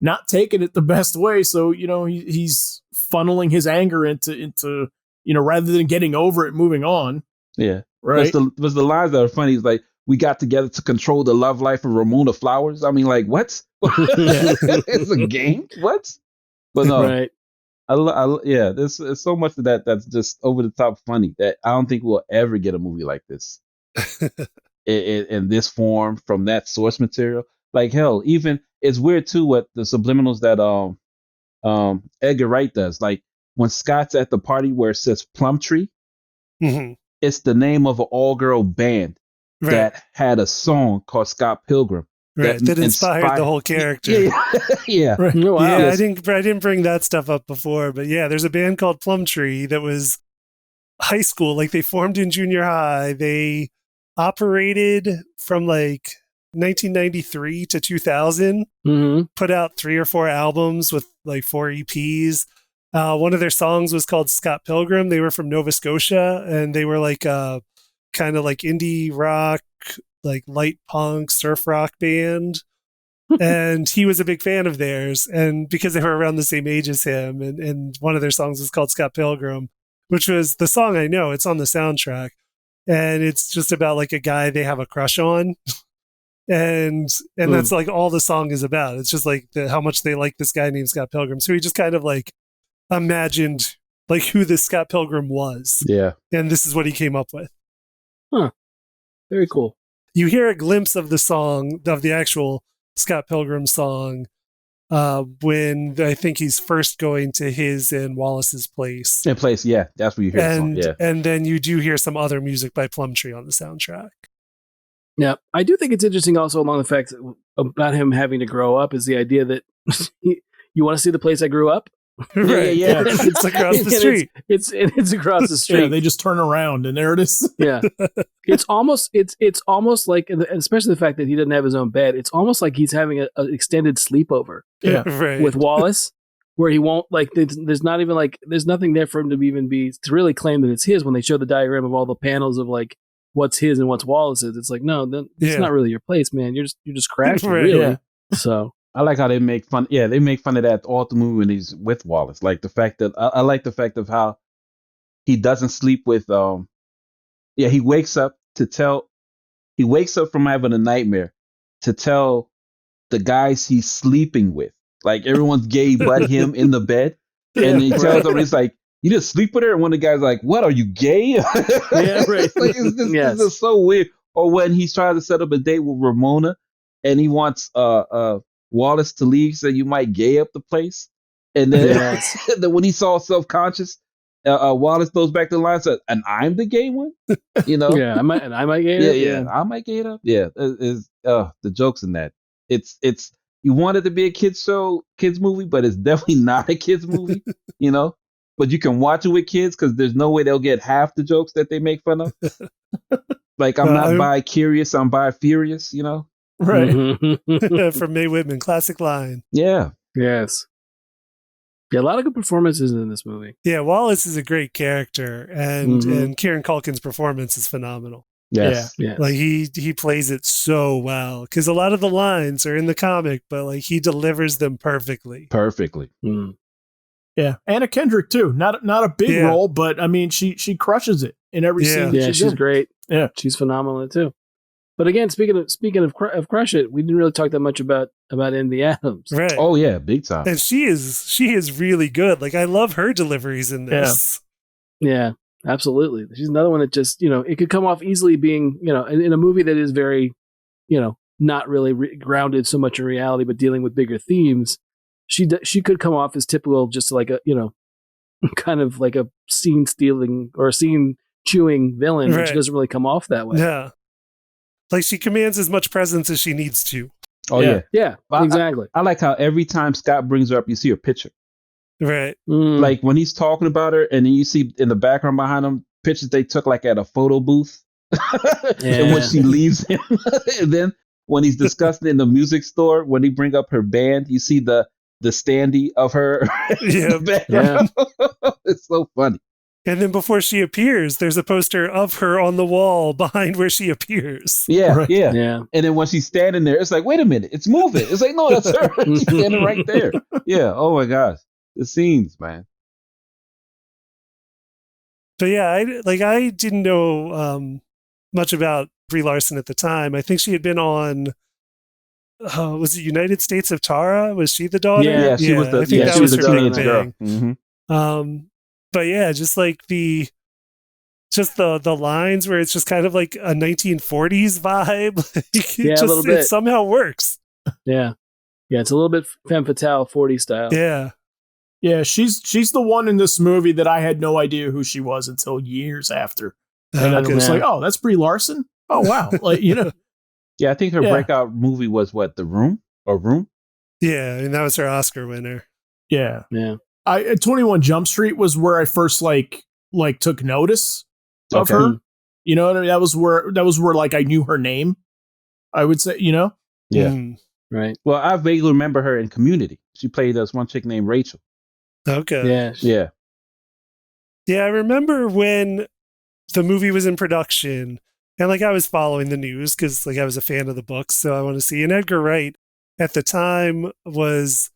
not taking it the best way. So, he's funneling his anger into rather than getting over it, moving on. Yeah. Right. Was the lines that are funny. It's like, we got together to control the love life of Ramona Flowers. I mean, like, what? It's a game? What? But no. Right. There's so much of that that's just over the top funny that I don't think we'll ever get a movie like this in this form from that source material. Like, hell, even it's weird too what the subliminals that Edgar Wright does. Like when Scott's at the party where it says Plumtree, it's the name of an all-girl band that had a song called Scott Pilgrim. Right, that inspired the whole character. Yeah. Right. Oh, wow. Yeah, Yes. I didn't bring that stuff up before, but yeah, there's a band called Plumtree that was high school. Like they formed in junior high. They operated from like 1993 to 2000. Put out 3 or 4 albums with like 4 EPs. One of their songs was called Scott Pilgrim. They were from Nova Scotia, and they were like kind of like indie rock, like light punk, surf rock band. And he was a big fan of theirs. And because they were around the same age as him, and one of their songs was called Scott Pilgrim, which was the song I know. It's on the soundtrack. And it's just about like a guy they have a crush on. And that's like all the song is about. It's just like how much they like this guy named Scott Pilgrim. So he just kind of like imagined like who this Scott Pilgrim was. Yeah. And this is what he came up with. Huh. Very cool. You hear a glimpse of the song, of the actual Scott Pilgrim song, when I think he's first going to his and Wallace's place. Yeah. That's where you hear the song. Yeah. And then you do hear some other music by Plumtree on the soundtrack. Yeah. I do think it's interesting also along the fact about him having to grow up is the idea that you want to see the place I grew up? Right. Yeah. It's across the street. It's across the street. Yeah, they just turn around and there it is. Yeah. It's almost like, and especially the fact that he doesn't have his own bed, it's almost like he's having an extended sleepover Right. with Wallace, where he won't like, there's not even like, there's nothing there for him to really claim that it's his when they show the diagram of all the panels of like what's his and what's Wallace's. It's like, no, it's not really your place, man. You're just crashing, Right. really. Yeah. So I like how they make fun. Yeah, they make fun of that all the movie when he's with Wallace. Like the fact that I like the fact of how he doesn't sleep with. He wakes up from having a nightmare to tell the guys he's sleeping with. Like everyone's gay but him in the bed, and he tells them, he's like, "You just sleep with her," and one of the guys like, "What, are you gay?" Yeah, right. It's just so weird. Or when he's trying to set up a date with Ramona, and he wants Wallace to leave so you might gay up the place. And then, then when he's all self-conscious, Wallace goes back to the line and says, "And I'm the gay one?" Yeah, I might gay it up. I might gay it up. Yeah, the jokes in that. It's you want it to be a kids movie, but it's definitely not a kids movie, But you can watch it with kids because there's no way they'll get half the jokes that they make fun of. Like, I'm not bi-curious, I'm bi-furious, Right. From Mae Whitman, classic line. Yeah. Yes. Yeah, a lot of good performances in this movie. Yeah, Wallace is a great character, and Kieran Culkin's performance is phenomenal. Yes. Yeah. Like he plays it so well because a lot of the lines are in the comic, but like he delivers them perfectly. Yeah, Anna Kendrick too. Not a big role, but I mean she crushes it in every scene. Yeah, she's great. Yeah, she's phenomenal in it too. But again, speaking of crush it, we didn't really talk that much about Envy Adams. Right. Oh yeah, big time. And she is really good. Like I love her deliveries in this. Yeah, absolutely. She's another one that just it could come off easily being in a movie that is very not really grounded so much in reality, but dealing with bigger themes. She could come off as typical, just like a kind of like a scene stealing or a scene chewing villain, but she doesn't really come off that way. Yeah. Like she commands as much presence as she needs to. Oh yeah. Yeah, exactly. I like how every time Scott brings her up, you see her picture. Right. Like when he's talking about her and then you see in the background behind him pictures they took like at a photo booth. And when she leaves him, and then when he's discussing in the music store, when he bring up her band, you see the standee of her. Yeah. It's so funny. And then before she appears, there's a poster of her on the wall behind where she appears. Yeah, Right. yeah. And then when she's standing there, it's like, wait a minite, it's moving. It's like, no, that's her. She's standing right there. Yeah. Oh my gosh, the scenes, man. But yeah, I didn't know much about Brie Larson at the time. I think she had been on. Was it United States of Tara? Was she the daughter? Yeah, she was the. I think that she was was the her teenage big girl. thing. Mm-hmm. But yeah, just like the lines where it's just kind of like a 1940s vibe. A little bit. It somehow works. Yeah, it's a little bit femme fatale 40 style. Yeah, she's the one in this movie that I had no idea who she was until years after. And I was like, oh, that's Brie Larson? Oh, wow. Like, Yeah, I think her breakout movie was what, The Room? Or Room? Yeah, and that was her Oscar winner. Yeah. 21 Jump Street was where I first like took notice of her. You know what I mean? That was where like I knew her name. I would say, Yeah. Right. Well, I vaguely remember her in Community. She played as one chick named Rachel. Okay. Yeah. Yeah, I remember when the movie was in production, and like I was following the news because like I was a fan of the books, so I want to see. And Edgar Wright at the time was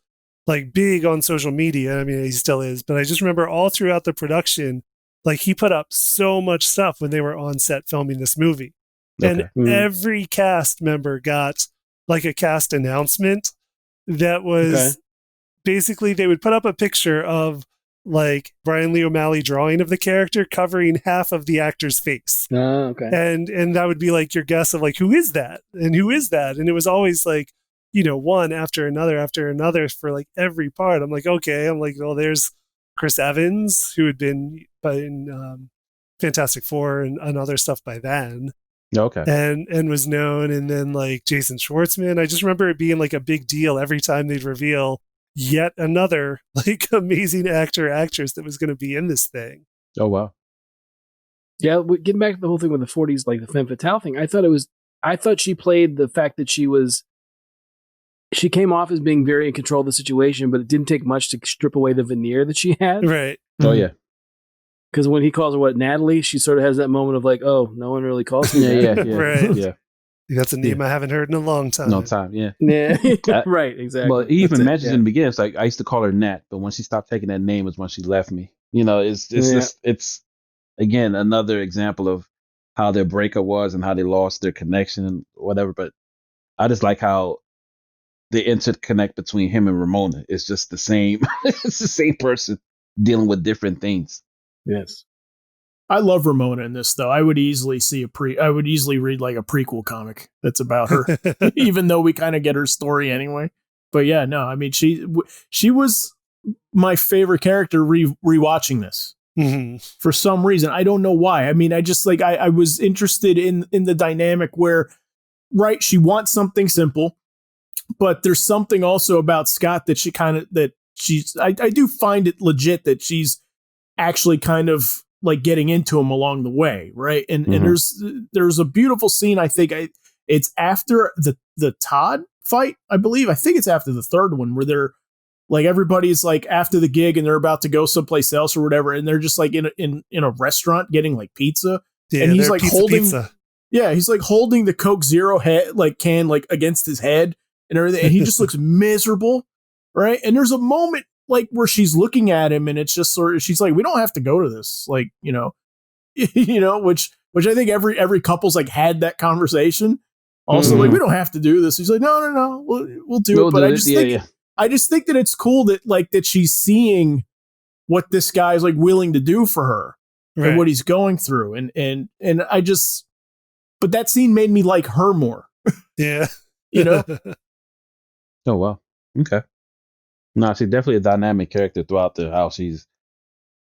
like big on social media. I mean, he still is, but I just remember all throughout the production, like he put up so much stuff when they were on set filming this movie. And every cast member got like a cast announcement that was basically they would put up a picture of like Brian Lee O'Malley drawing of the character covering half of the actor's face. And that would be like your guess of like, who is that? And who is that? And it was always like, one after another for like every part. I'm like, okay. I'm like, well, there's Chris Evans, who had been in Fantastic Four and other stuff by then. Okay. And was known. And then like Jason Schwartzman. I just remember it being like a big deal every time they'd reveal yet another like amazing actress that was going to be in this thing. Oh, wow. Yeah. Getting back to the whole thing with the 40s, like the femme fatale thing, I thought she played the fact that she came off as being very in control of the situation, but it didn't take much to strip away the veneer that she had. Right. Oh, yeah. Because when he calls her Natalie, she sort of has that moment of like, oh, no one really calls me that. Yeah. Right. Yeah. That's a name I haven't heard in a long time. Yeah. Right, exactly. Well, he even mentions in the beginning, it's like, I used to call her Nat, but when she stopped taking that name is when she left me. It's again, another example of how their breakup was and how they lost their connection and whatever. But I just like how the interconnect between him and Ramona is just the same. It's the same person dealing with different things. Yes. I love Ramona in this, though. I would easily read like a prequel comic that's about her, even though we kind of get her story anyway. But yeah, no, I mean, she was my favorite character rewatching this for some reason. I don't know why. I mean, I just like, I was interested in the dynamic where, right, she wants something simple, but there's something also about Scott that I do find it legit that she's actually kind of like getting into him along the way, right? And there's a beautiful scene. I think it's after the Todd fight. I think it's after the third one where they're like everybody's like after the gig and they're about to go someplace else or whatever, and they're just like in a restaurant getting like pizza, and he's like holding he's like holding the Coke Zero can like against his head and everything, and he just looks miserable, right? And there's a moment like where she's looking at him and it's just sort of, she's like, we don't have to go to this. Like, which I think every couple's like had that conversation. Also, like, we don't have to do this. He's like, no, we'll do it. But I just think that it's cool that like, that she's seeing what this guy's like willing to do for her and what he's going through. And but that scene made me like her more. Yeah. Oh, wow. Okay. No, she's definitely a dynamic character throughout how she's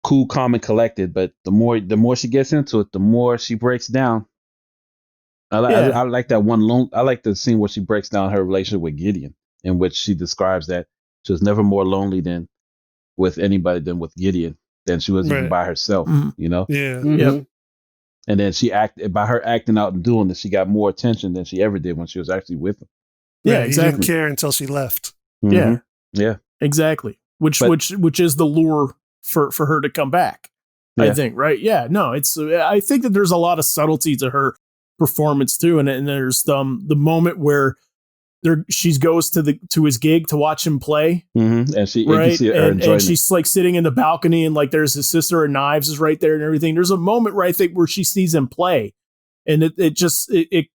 cool, calm, and collected. But the more she gets into it, the more she breaks down. I like that one. I like the scene where she breaks down her relationship with Gideon, in which she describes that she was never more lonely than with anybody than with Gideon than she was even by herself. Yeah. Yep. And then by her acting out and doing this, she got more attention than she ever did when she was actually with him. Yeah, Right, exactly. He didn't care until she left. Yeah. Yeah. Exactly. Which is the lure for her to come back. Yeah. I think, right? Yeah. No, it's. I think that there's a lot of subtlety to her performance too, and there's the moment where she goes to his gig to watch him play, and she right, you can see her enjoying and she's like sitting in the balcony, and like there's his sister and Knives is right there and everything. There's a moment where I think where she sees him play, and it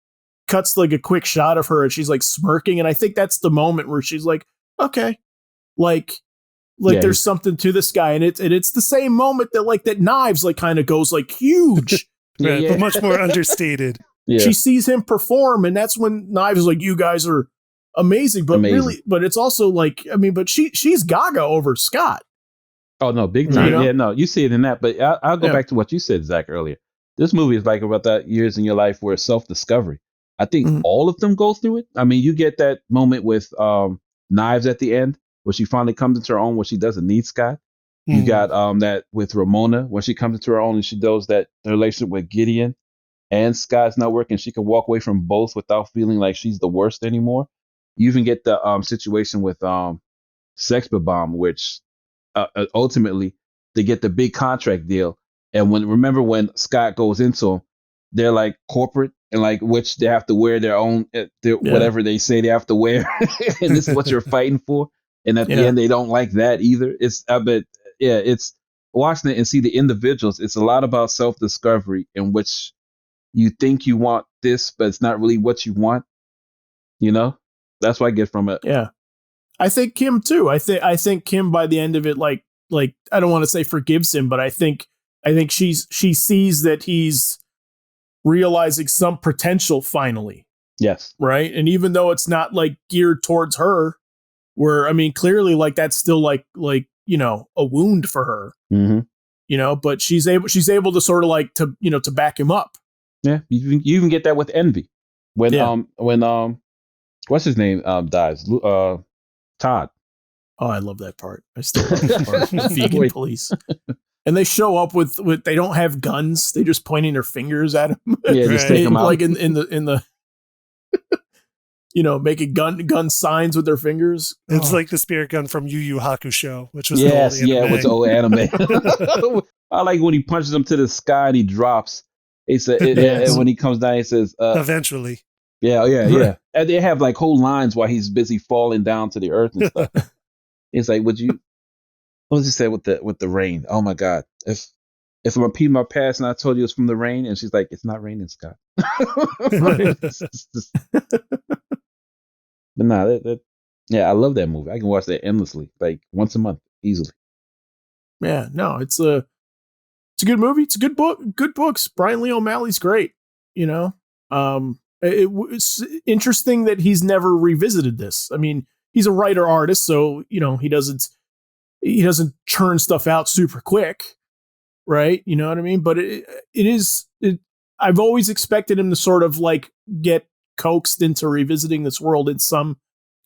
cuts like a quick shot of her, and she's like smirking, and I think that's the moment where she's like, okay, like there's something to this guy, and it's the same moment that Knives like kind of goes like huge. But much more understated. Yeah. She sees him perform, and that's when Knives is like, you guys are amazing. But really, but it's also like, I mean, but she's gaga over Scott. Oh no, big time. You know? Yeah, no, you see it in that. But I'll go back to what you said, Zach, earlier. This movie is like about that years in your life where self-discovery. I think all of them go through it. I mean, you get that moment with Knives at the end where she finally comes into her own, where she doesn't need Scott. You got that with Ramona when she comes into her own and she does that relationship with Gideon and Scott's not working. She can walk away from both without feeling like she's the worst anymore. You even get the situation with Sex Bomb, which ultimately they get the big contract deal. And remember when Scott goes into them, they're like corporate and like which they have to wear their own whatever they say they have to wear, and this is what you're fighting for. And at the end, they don't like that either. It's watching it and see the individuals. It's a lot about self-discovery in which you think you want this, but it's not really what you want. You know, that's what I get from it. Yeah, I think Kim too. I think Kim by the end of it, like I don't want to say forgives him, but I think she sees that he's realizing some potential finally. Yes. Right. And even though it's not like geared towards her, where, I mean, clearly like that's still like, you know, a wound for her, you know, but she's able to sort of like to back him up. Yeah. You even get that with Envy when what's his name dies? Todd. Oh, I love that part. I still love that part. The vegan police. And they show up with they don't have guns. They just pointing their fingers at him. Yeah, just take them out. Like in the you know, making gun signs with their fingers. It's like the spirit gun from Yu Yu Hakusho, which was with the old anime. I like when he punches him to the sky and he drops. He said, and when he comes down, he says, "Eventually." Yeah. And they have like whole lines while he's busy falling down to the earth and stuff. It's like, what was he say with the rain? Oh my God! If I'm repeating my past and I told you it's from the rain, and she's like, it's not raining, Scott. But nah, I love that movie. I can watch that endlessly, like once a month, easily. Yeah, no, it's a good movie. It's a good book. Good books. Brian Lee O'Malley's great. You know, it's interesting that he's never revisited this. I mean, he's a writer artist, so you know he doesn't churn stuff out super quick, right? You know what I mean? But I've always expected him to sort of like get coaxed into revisiting this world in some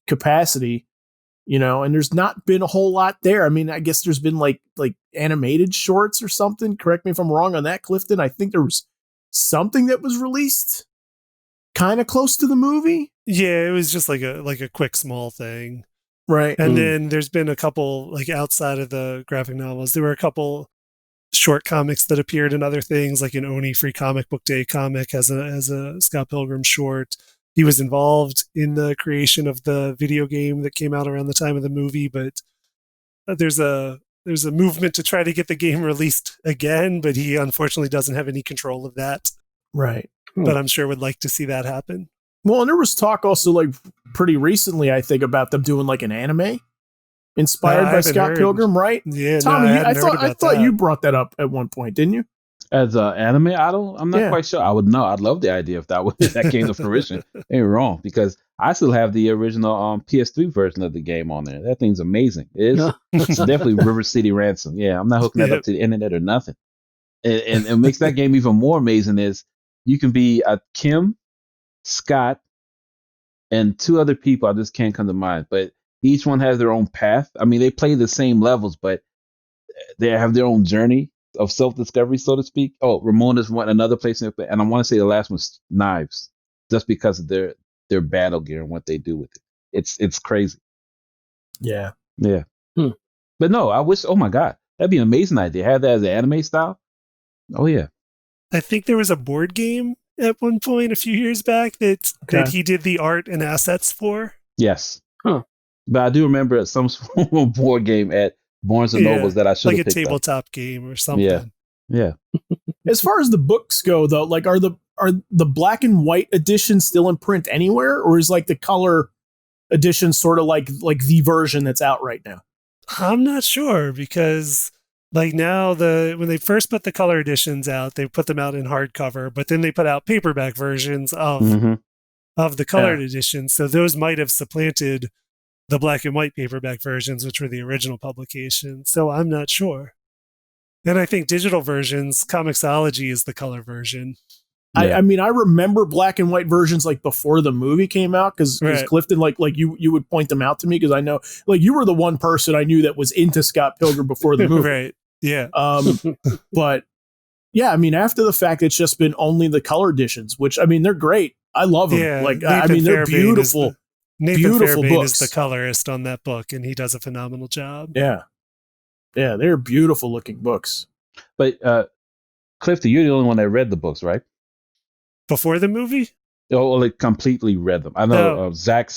capacity, you know, and there's not been a whole lot there. I mean, I guess there's been like animated shorts or something. Correct me if I'm wrong on that, Clifton. I think there was something that was released kind of close to the movie. Yeah, it was just like a quick small thing. Right. And then there's been a couple, like outside of the graphic novels, there were a couple short comics that appeared in other things, like an Oni Free Comic Book Day comic as a Scott Pilgrim short. He was involved in the creation of the video game that came out around the time of the movie, but there's a movement to try to get the game released again, but he unfortunately doesn't have any control of that. Right. But I'm sure would like to see that happen. Well, and there was talk also like pretty recently, I think, about them doing like an anime inspired by Scott Pilgrim, right? Yeah, Tommy, I thought you brought that up at one point, didn't you? As an anime, I'm not quite sure. I would know. I'd love the idea if that came to fruition. Ain't wrong, because I still have the original PS3 version of the game on there. That thing's amazing. It's definitely River City Ransom. Yeah, I'm not hooking that up to the internet or nothing. And it makes that game even more amazing is you can be Kim, Scott, and two other people. I just can't come to mind, but each one has their own path. I mean, they play the same levels, but they have their own journey. of self-discovery, so to speak. Oh, Ramona's one another place, and I want to say the last one's Knives, just because of their battle gear and what they do with it. It's crazy. Yeah. Yeah. Hmm. But no, I wish. Oh my God, that'd be an amazing idea. Have that as an anime style. Oh yeah. I think there was a board game at one point a few years back that he did the art and assets for. Yes. Huh. But I do remember some board game at Barnes and Nobles that I should have like a picked tabletop up. game or something. Yeah. As far as the books go, though, like are the black and white editions still in print anywhere, or is like the color edition sort of like the version that's out right now? I'm not sure, because like now when they first put the color editions out, they put them out in hardcover, but then they put out paperback versions of the colored editions. So those might have supplanted the black and white paperback versions, which were the original publication. So I'm not sure. And I think digital versions, Comixology is the color version. Yeah. I mean, I remember black and white versions like before the movie came out, because Clifton, like you would point them out to me, because I know like you were the one person I knew that was into Scott Pilgrim before the movie. Right. Yeah. But yeah, I mean, after the fact, it's just been only the color editions, which I mean, they're great. I love them. Yeah, like, I mean, they're beautiful. Nathan beautiful Fairbairn books. is the colorist on that book, and he does a phenomenal job. Yeah. Yeah, they're beautiful looking books. But Clifton, you're the only one that read the books, right? Before the movie? Oh, like completely read them. I know Zach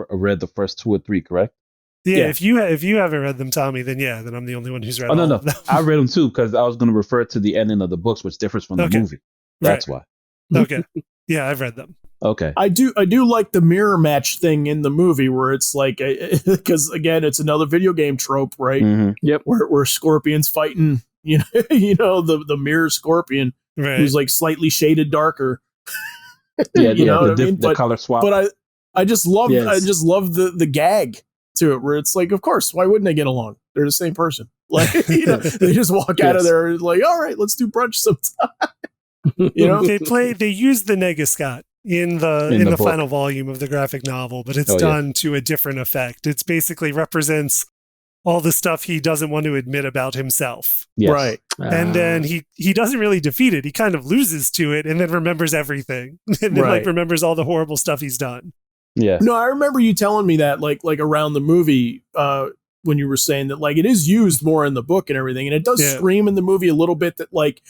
read the first 2 or 3, correct? Yeah, if you haven't read them, Tommy, then I'm the only one who's read them. No. I read them too, because I was going to refer to the ending of the books, which differs from the movie. That's why. Okay. Yeah, I've read them. Okay. I do like the mirror match thing in the movie, where it's like, because again, it's another video game trope, right? Mm-hmm. Yep. Where Scorpion's fighting, the mirror Scorpion, who's like slightly shaded darker. The color swap. But I just love the gag to it, where it's like, of course, why wouldn't they get along? They're the same person. Like, they just walk out of there like, all right, let's do brunch sometime. They use the Negascot in the final volume of the graphic novel, but it's done to a different effect. It's basically represents all the stuff he doesn't want to admit about himself. Yes. Right. And then he doesn't really defeat it. He kind of loses to it and then remembers everything. And then remembers all the horrible stuff he's done. Yeah. No, I remember you telling me that like around the movie, when you were saying that like it is used more in the book and everything. And it does scream in the movie a little bit that like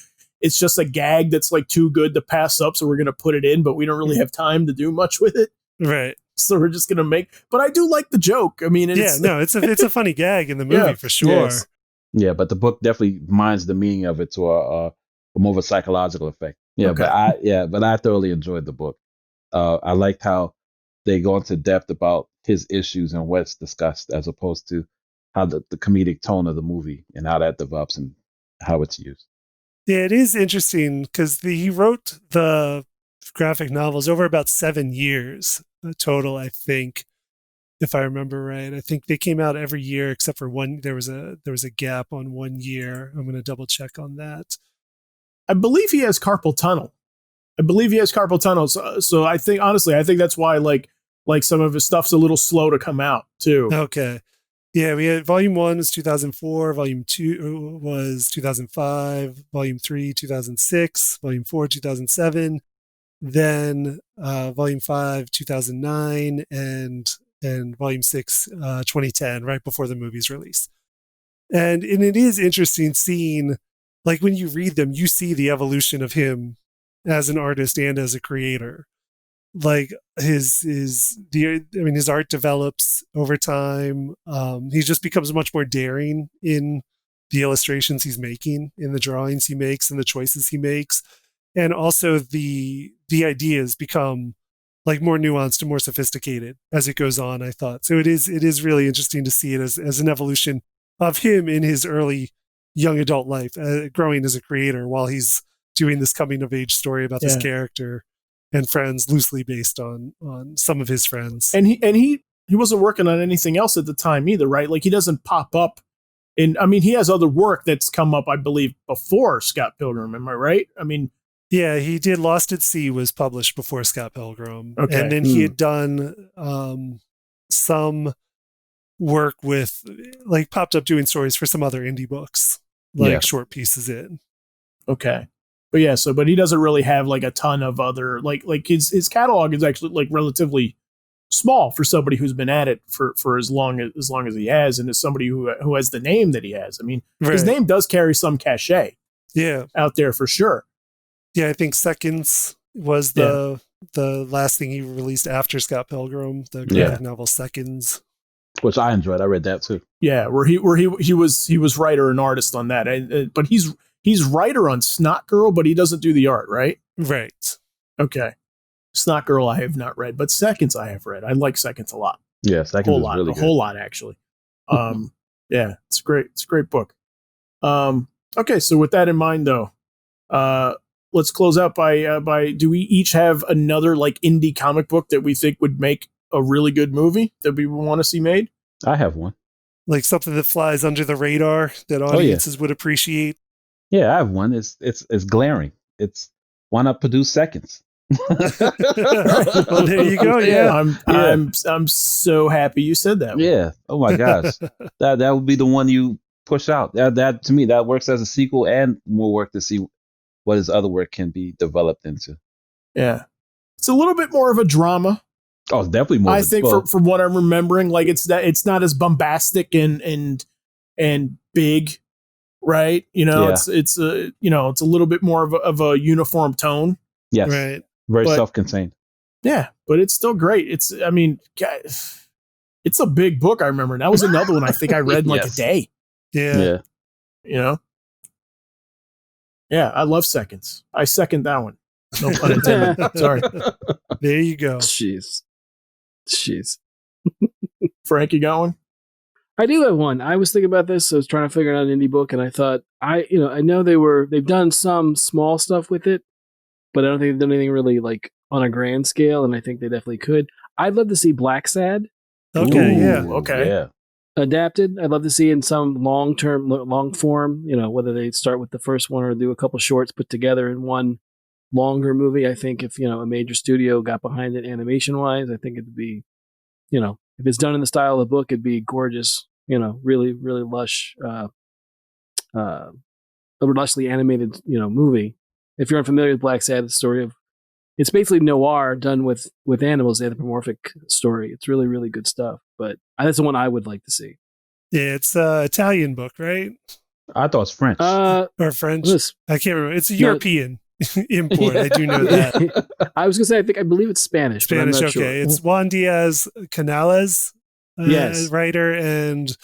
it's just a gag that's like too good to pass up, so we're going to put it in, but we don't really have time to do much with it. Right. So we're just going to but I do like the joke. I mean, it's a funny gag in the movie for sure. Yes. Yeah, but the book definitely mines the meaning of it to a more of a psychological effect. Yeah, okay. but I thoroughly enjoyed the book. I liked how they go into depth about his issues and what's discussed, as opposed to how the comedic tone of the movie and how that develops and how it's used. Yeah, it is interesting because he wrote the graphic novels over about 7 years total, I think, if I remember right. I think they came out every year except for one. There was a gap on 1 year. I'm going to double check on that. I believe he has carpal tunnel. So I think, honestly, that's why like some of his stuff's a little slow to come out too. Okay. Yeah, we had Volume 1 was 2004, Volume 2 was 2005, Volume 3, 2006, Volume 4, 2007, then Volume 5, 2009, and Volume 6, 2010, right before the movie's release. And it is interesting seeing, like when you read them, you see the evolution of him as an artist and as a creator. Like his art develops over time. He just becomes much more daring in the illustrations he's making, in the drawings he makes, and the choices he makes, and also the ideas become like more nuanced and more sophisticated as it goes on. I thought so. It is really interesting to see it as an evolution of him in his early young adult life, growing as a creator while he's doing this coming of age story about this character and friends, loosely based on some of his friends. And he wasn't working on anything else at the time either, right? Like he doesn't pop up he has other work that's come up, I believe, before Scott Pilgrim. Am I right? I mean, yeah, he did. Lost at Sea was published before Scott Pilgrim. Okay. And then he had done some work with, like, popped up doing stories for some other indie books short pieces in. Okay. But yeah, but he doesn't really have like a ton of other like his catalog is actually like relatively small for somebody who's been at it for as long as he has, and as somebody who has the name that he has. I mean, his name does carry some cachet. Yeah. Out there for sure. Yeah, I think Seconds was the last thing he released after Scott Pilgrim, the graphic novel Seconds, which I enjoyed. I read that too. Yeah, where he was writer and artist on that, but he's writer on Snot Girl, but he doesn't do the art, right? Right. Okay. Snot Girl I have not read, but Seconds I have read. I like Seconds a lot. Yeah, Seconds is really good. A whole lot actually. Yeah, it's great. It's a great book. Okay, so with that in mind, though, let's close out by do we each have another like indie comic book that we think would make a really good movie that we want to see made? I have one. Like something that flies under the radar that audiences would appreciate. Yeah, I have one. It's glaring. It's why not produce Seconds? Well, there you go. Yeah, I'm so happy you said that. Yeah. Oh my gosh, that would be the one you push out. That to me that works as a sequel and more work to see what his other work can be developed into. Yeah, it's a little bit more of a drama. Oh, it's definitely more. I think from what I'm remembering, like it's not as bombastic and big, right? It's a it's a little bit more of a uniform tone. Yes, right. Very self-contained. Yeah, but it's still great. It's a big book. I remember, and that was another one I think I read in like a day. Yeah. Yeah, I love Seconds. I second that one. No pun intended. Sorry. There you go. Jeez. Frank, you got one? I do have one. I was thinking about this. I was trying to figure out an indie book, and I thought I know they've done some small stuff with it, but I don't think they've done anything really like on a grand scale, and I think they definitely could. I'd love to see Black Sad. Okay, Yeah. Adapted. I'd love to see in some long form, whether they start with the first one or do a couple shorts put together in one longer movie. I think if, a major studio got behind it animation wise, I think it'd be, if it's done in the style of the book, it'd be gorgeous, really, really lush, a lushly animated, movie. If you're unfamiliar with Black Sad, the story of, it's basically noir done with animals, anthropomorphic story. It's really, really good stuff. But that's the one I would like to see. Yeah, it's an Italian book, right? I thought it's French. Or French. I can't remember. It's a European import. I do know that. I was going to say, I believe it's Spanish. Spanish, okay. Sure. It's Juan Diaz Canales, writer, and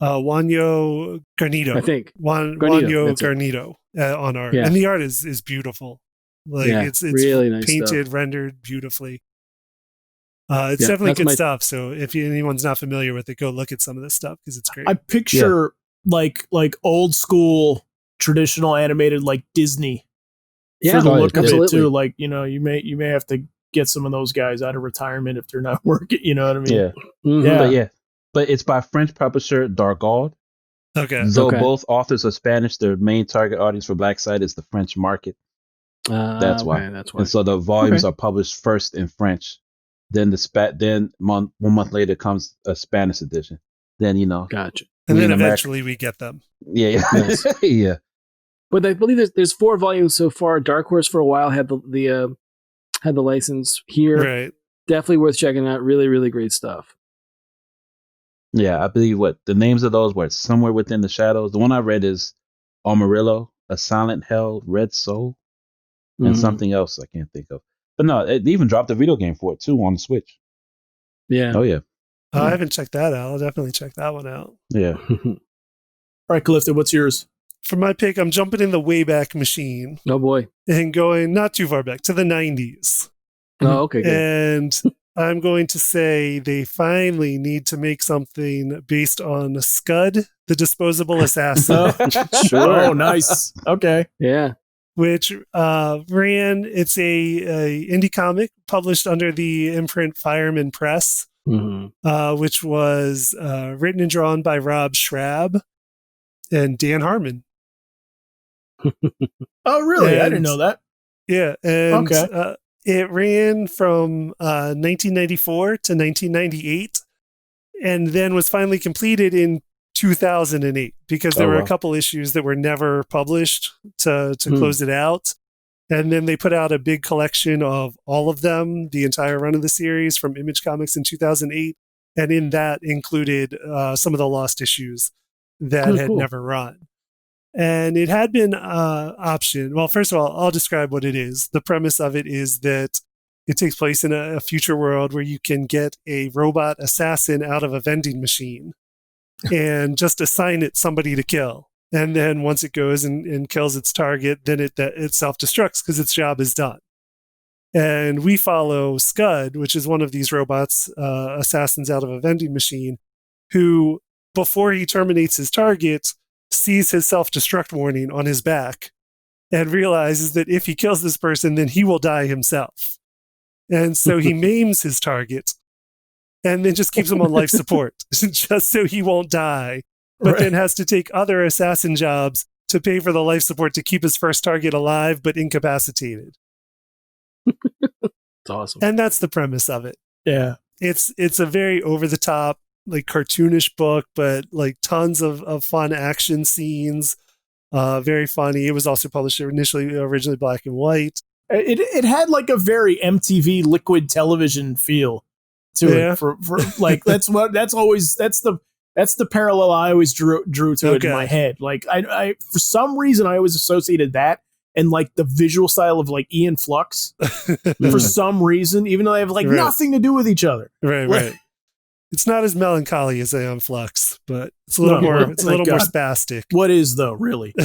Juanjo Garnido. I think. Juanjo Garnido on art. Yeah. And the art is beautiful. Like it's really nice painted, stuff. Rendered beautifully. It's definitely good stuff. So if anyone's not familiar with it, go look at some of this stuff because it's great. I picture like old school traditional animated like Disney. For the look of it too. Like, you may have to get some of those guys out of retirement if they're not working. You know what I mean? Yeah. Mm-hmm. But it's by French publisher Dargaud. Okay. Though both authors are Spanish, their main target audience for Black Side is the French market. That's why. And so the volumes are published first in French. Then then 1 month later comes a Spanish edition. Then gotcha. And then eventually we get them. Yeah. Yeah. But I believe there's 4 volumes so far. Dark Horse for a while had the license here. Right. Definitely worth checking out. Really, really great stuff. Yeah, I believe the names of those were Somewhere Within the Shadows. The one I read is Amarillo, A Silent Hell, Red Soul, and something else I can't think of. But no, it even dropped a video game for it too on the Switch. Yeah. Oh yeah. I haven't checked that out. I'll definitely check that one out. Yeah. All right, Clifton, what's yours? For my pick, I'm jumping in the Wayback Machine. Oh boy. And going not too far back to the 90s. Oh, okay. Good. And I'm going to say they finally need to make something based on Scud, the Disposable Assassin. Sure. Oh, nice. Okay. Yeah. Which it's a indie comic published under the imprint Fireman Press, which was written and drawn by Rob Schrab and Dan Harmon. Oh, really? I didn't know that. Yeah. And it ran from 1994 to 1998 and then was finally completed in 2008 because there were a couple issues that were never published to close it out. And then they put out a big collection of all of them, the entire run of the series from Image Comics in 2008. And in that included some of the lost issues that had never run. And it had been optioned. Well, first of all, I'll describe what it is. The premise of it is that it takes place in a future world where you can get a robot assassin out of a vending machine and just assign it somebody to kill. And then once it goes and kills its target, then it self-destructs because its job is done. And we follow Scud, which is one of these robots, assassins out of a vending machine, who, before he terminates his target, sees his self-destruct warning on his back and realizes that if he kills this person, then he will die himself. And so he maims his target and then just keeps him on life support just so he won't die, but then has to take other assassin jobs to pay for the life support to keep his first target alive but incapacitated. It's awesome. And that's the premise of it. Yeah. It's a very over-the-top, like cartoonish book, but like tons of fun action scenes. Very funny. It was also published originally black and white. It had like a very MTV liquid television feel to it. For like that's the parallel I always drew to it in my head. Like I for some reason I always associated that and like the visual style of like Ian Flux for some reason, even though they have like nothing to do with each other. Right. It's not as melancholy as Aeon Flux, but it's a little more spastic. What is though, really?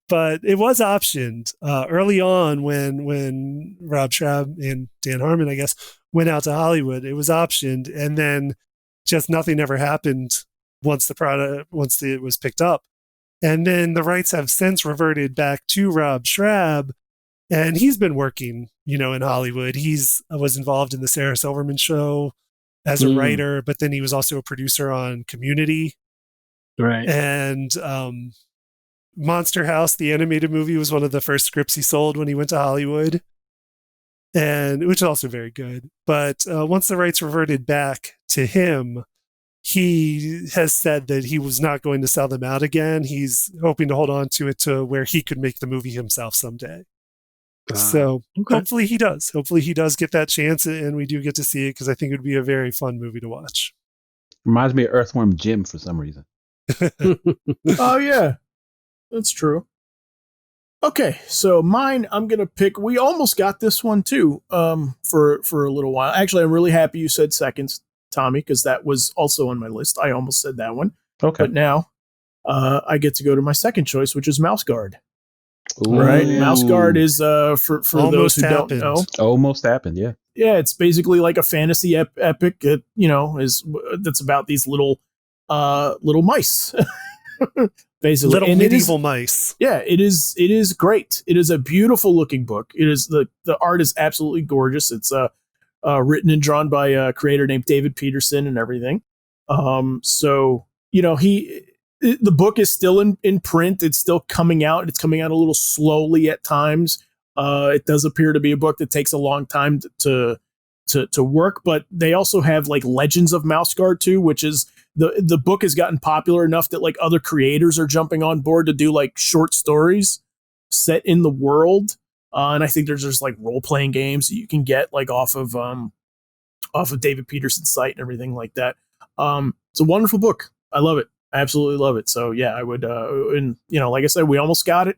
But it was optioned early on when Rob Schrab and Dan Harmon, I guess, went out to Hollywood. It was optioned, and then just nothing ever happened once it was picked up. And then the rights have since reverted back to Rob Schrab, and he's been working, in Hollywood. Was involved in the Sarah Silverman Show as a writer, but then he was also a producer on Community. Right. And Monster House, the animated movie, was one of the first scripts he sold when he went to Hollywood, and which is also very good. But once the rights reverted back to him, he has said that he was not going to sell them out again. He's hoping to hold on to it to where he could make the movie himself someday. So hopefully he does. Hopefully he does get that chance, and we do get to see it, because I think it would be a very fun movie to watch. Reminds me of Earthworm Jim for some reason. Oh, yeah. That's true. Okay, so mine, I'm going to pick, we almost got this one too, for a little while. Actually, I'm really happy you said seconds, Tommy, because that was also on my list. I almost said that one. Okay. But now, I get to go to my second choice, which is Mouse Guard. Ooh. Right? Mouse Guard is, for those who don't know. Almost happened, yeah. Yeah, it's basically like a fantasy epic that, that's about these little mice. Basically, little medieval mice. Yeah, it is great. It is a beautiful looking book. It is the art is absolutely gorgeous. It's written and drawn by a creator named David Peterson and everything. So the book is still in print. It's still coming out. It's coming out a little slowly at times. It does appear to be a book that takes a long time to work, but they also have like Legends of Mouse Guard too, which is the book has gotten popular enough that like other creators are jumping on board to do like short stories set in the world. And I think there's just like role-playing games that you can get like off of David Peterson's site and everything like that. It's a wonderful book. I love it. I absolutely love it. So yeah, I would, like I said, we almost got it.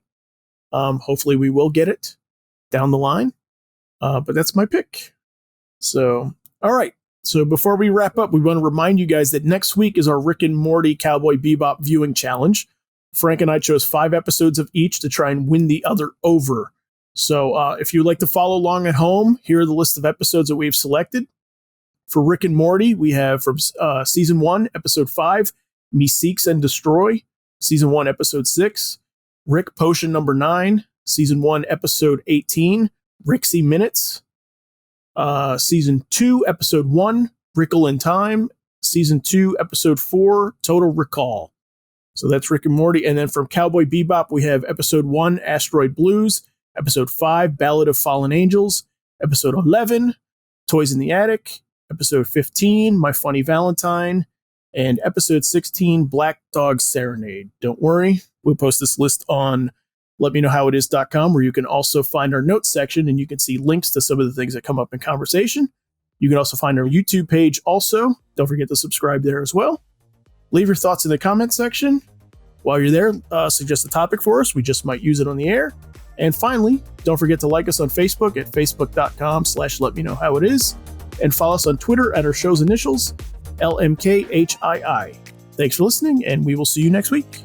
Hopefully we will get it down the line. But that's my pick. So, all right. So before we wrap up, we want to remind you guys that next week is our Rick and Morty Cowboy Bebop viewing challenge. Frank and I chose 5 episodes of each to try and win the other over. So if you'd like to follow along at home, here are the list of episodes that we've selected. For Rick and Morty, we have from season 1, episode 5, Me Seeks and Destroy. Season 1, episode 6, Rick Potion number 9. Season 1, episode 18, Rixie Minutes. Season 2, episode 1, Rickle in Time. Season 2, episode 4, Total Recall. So that's Rick and Morty. And then from Cowboy Bebop, we have episode 1, Asteroid Blues. Episode 5, Ballad of Fallen Angels. Episode 11, Toys in the Attic. Episode 15, My Funny Valentine. and episode 16, Black Dog Serenade. Don't worry, we'll post this list on letmeknowhowitis.com, where you can also find our notes section and you can see links to some of the things that come up in conversation. You can also find our YouTube page also. Don't forget to subscribe there as well. Leave your thoughts in the comment section. While you're there, suggest a topic for us. We just might use it on the air. And finally, don't forget to like us on Facebook at facebook.com/letmeknowhowitis and follow us on Twitter at our show's initials, LMKHII. Thanks for listening, and we will see you next week.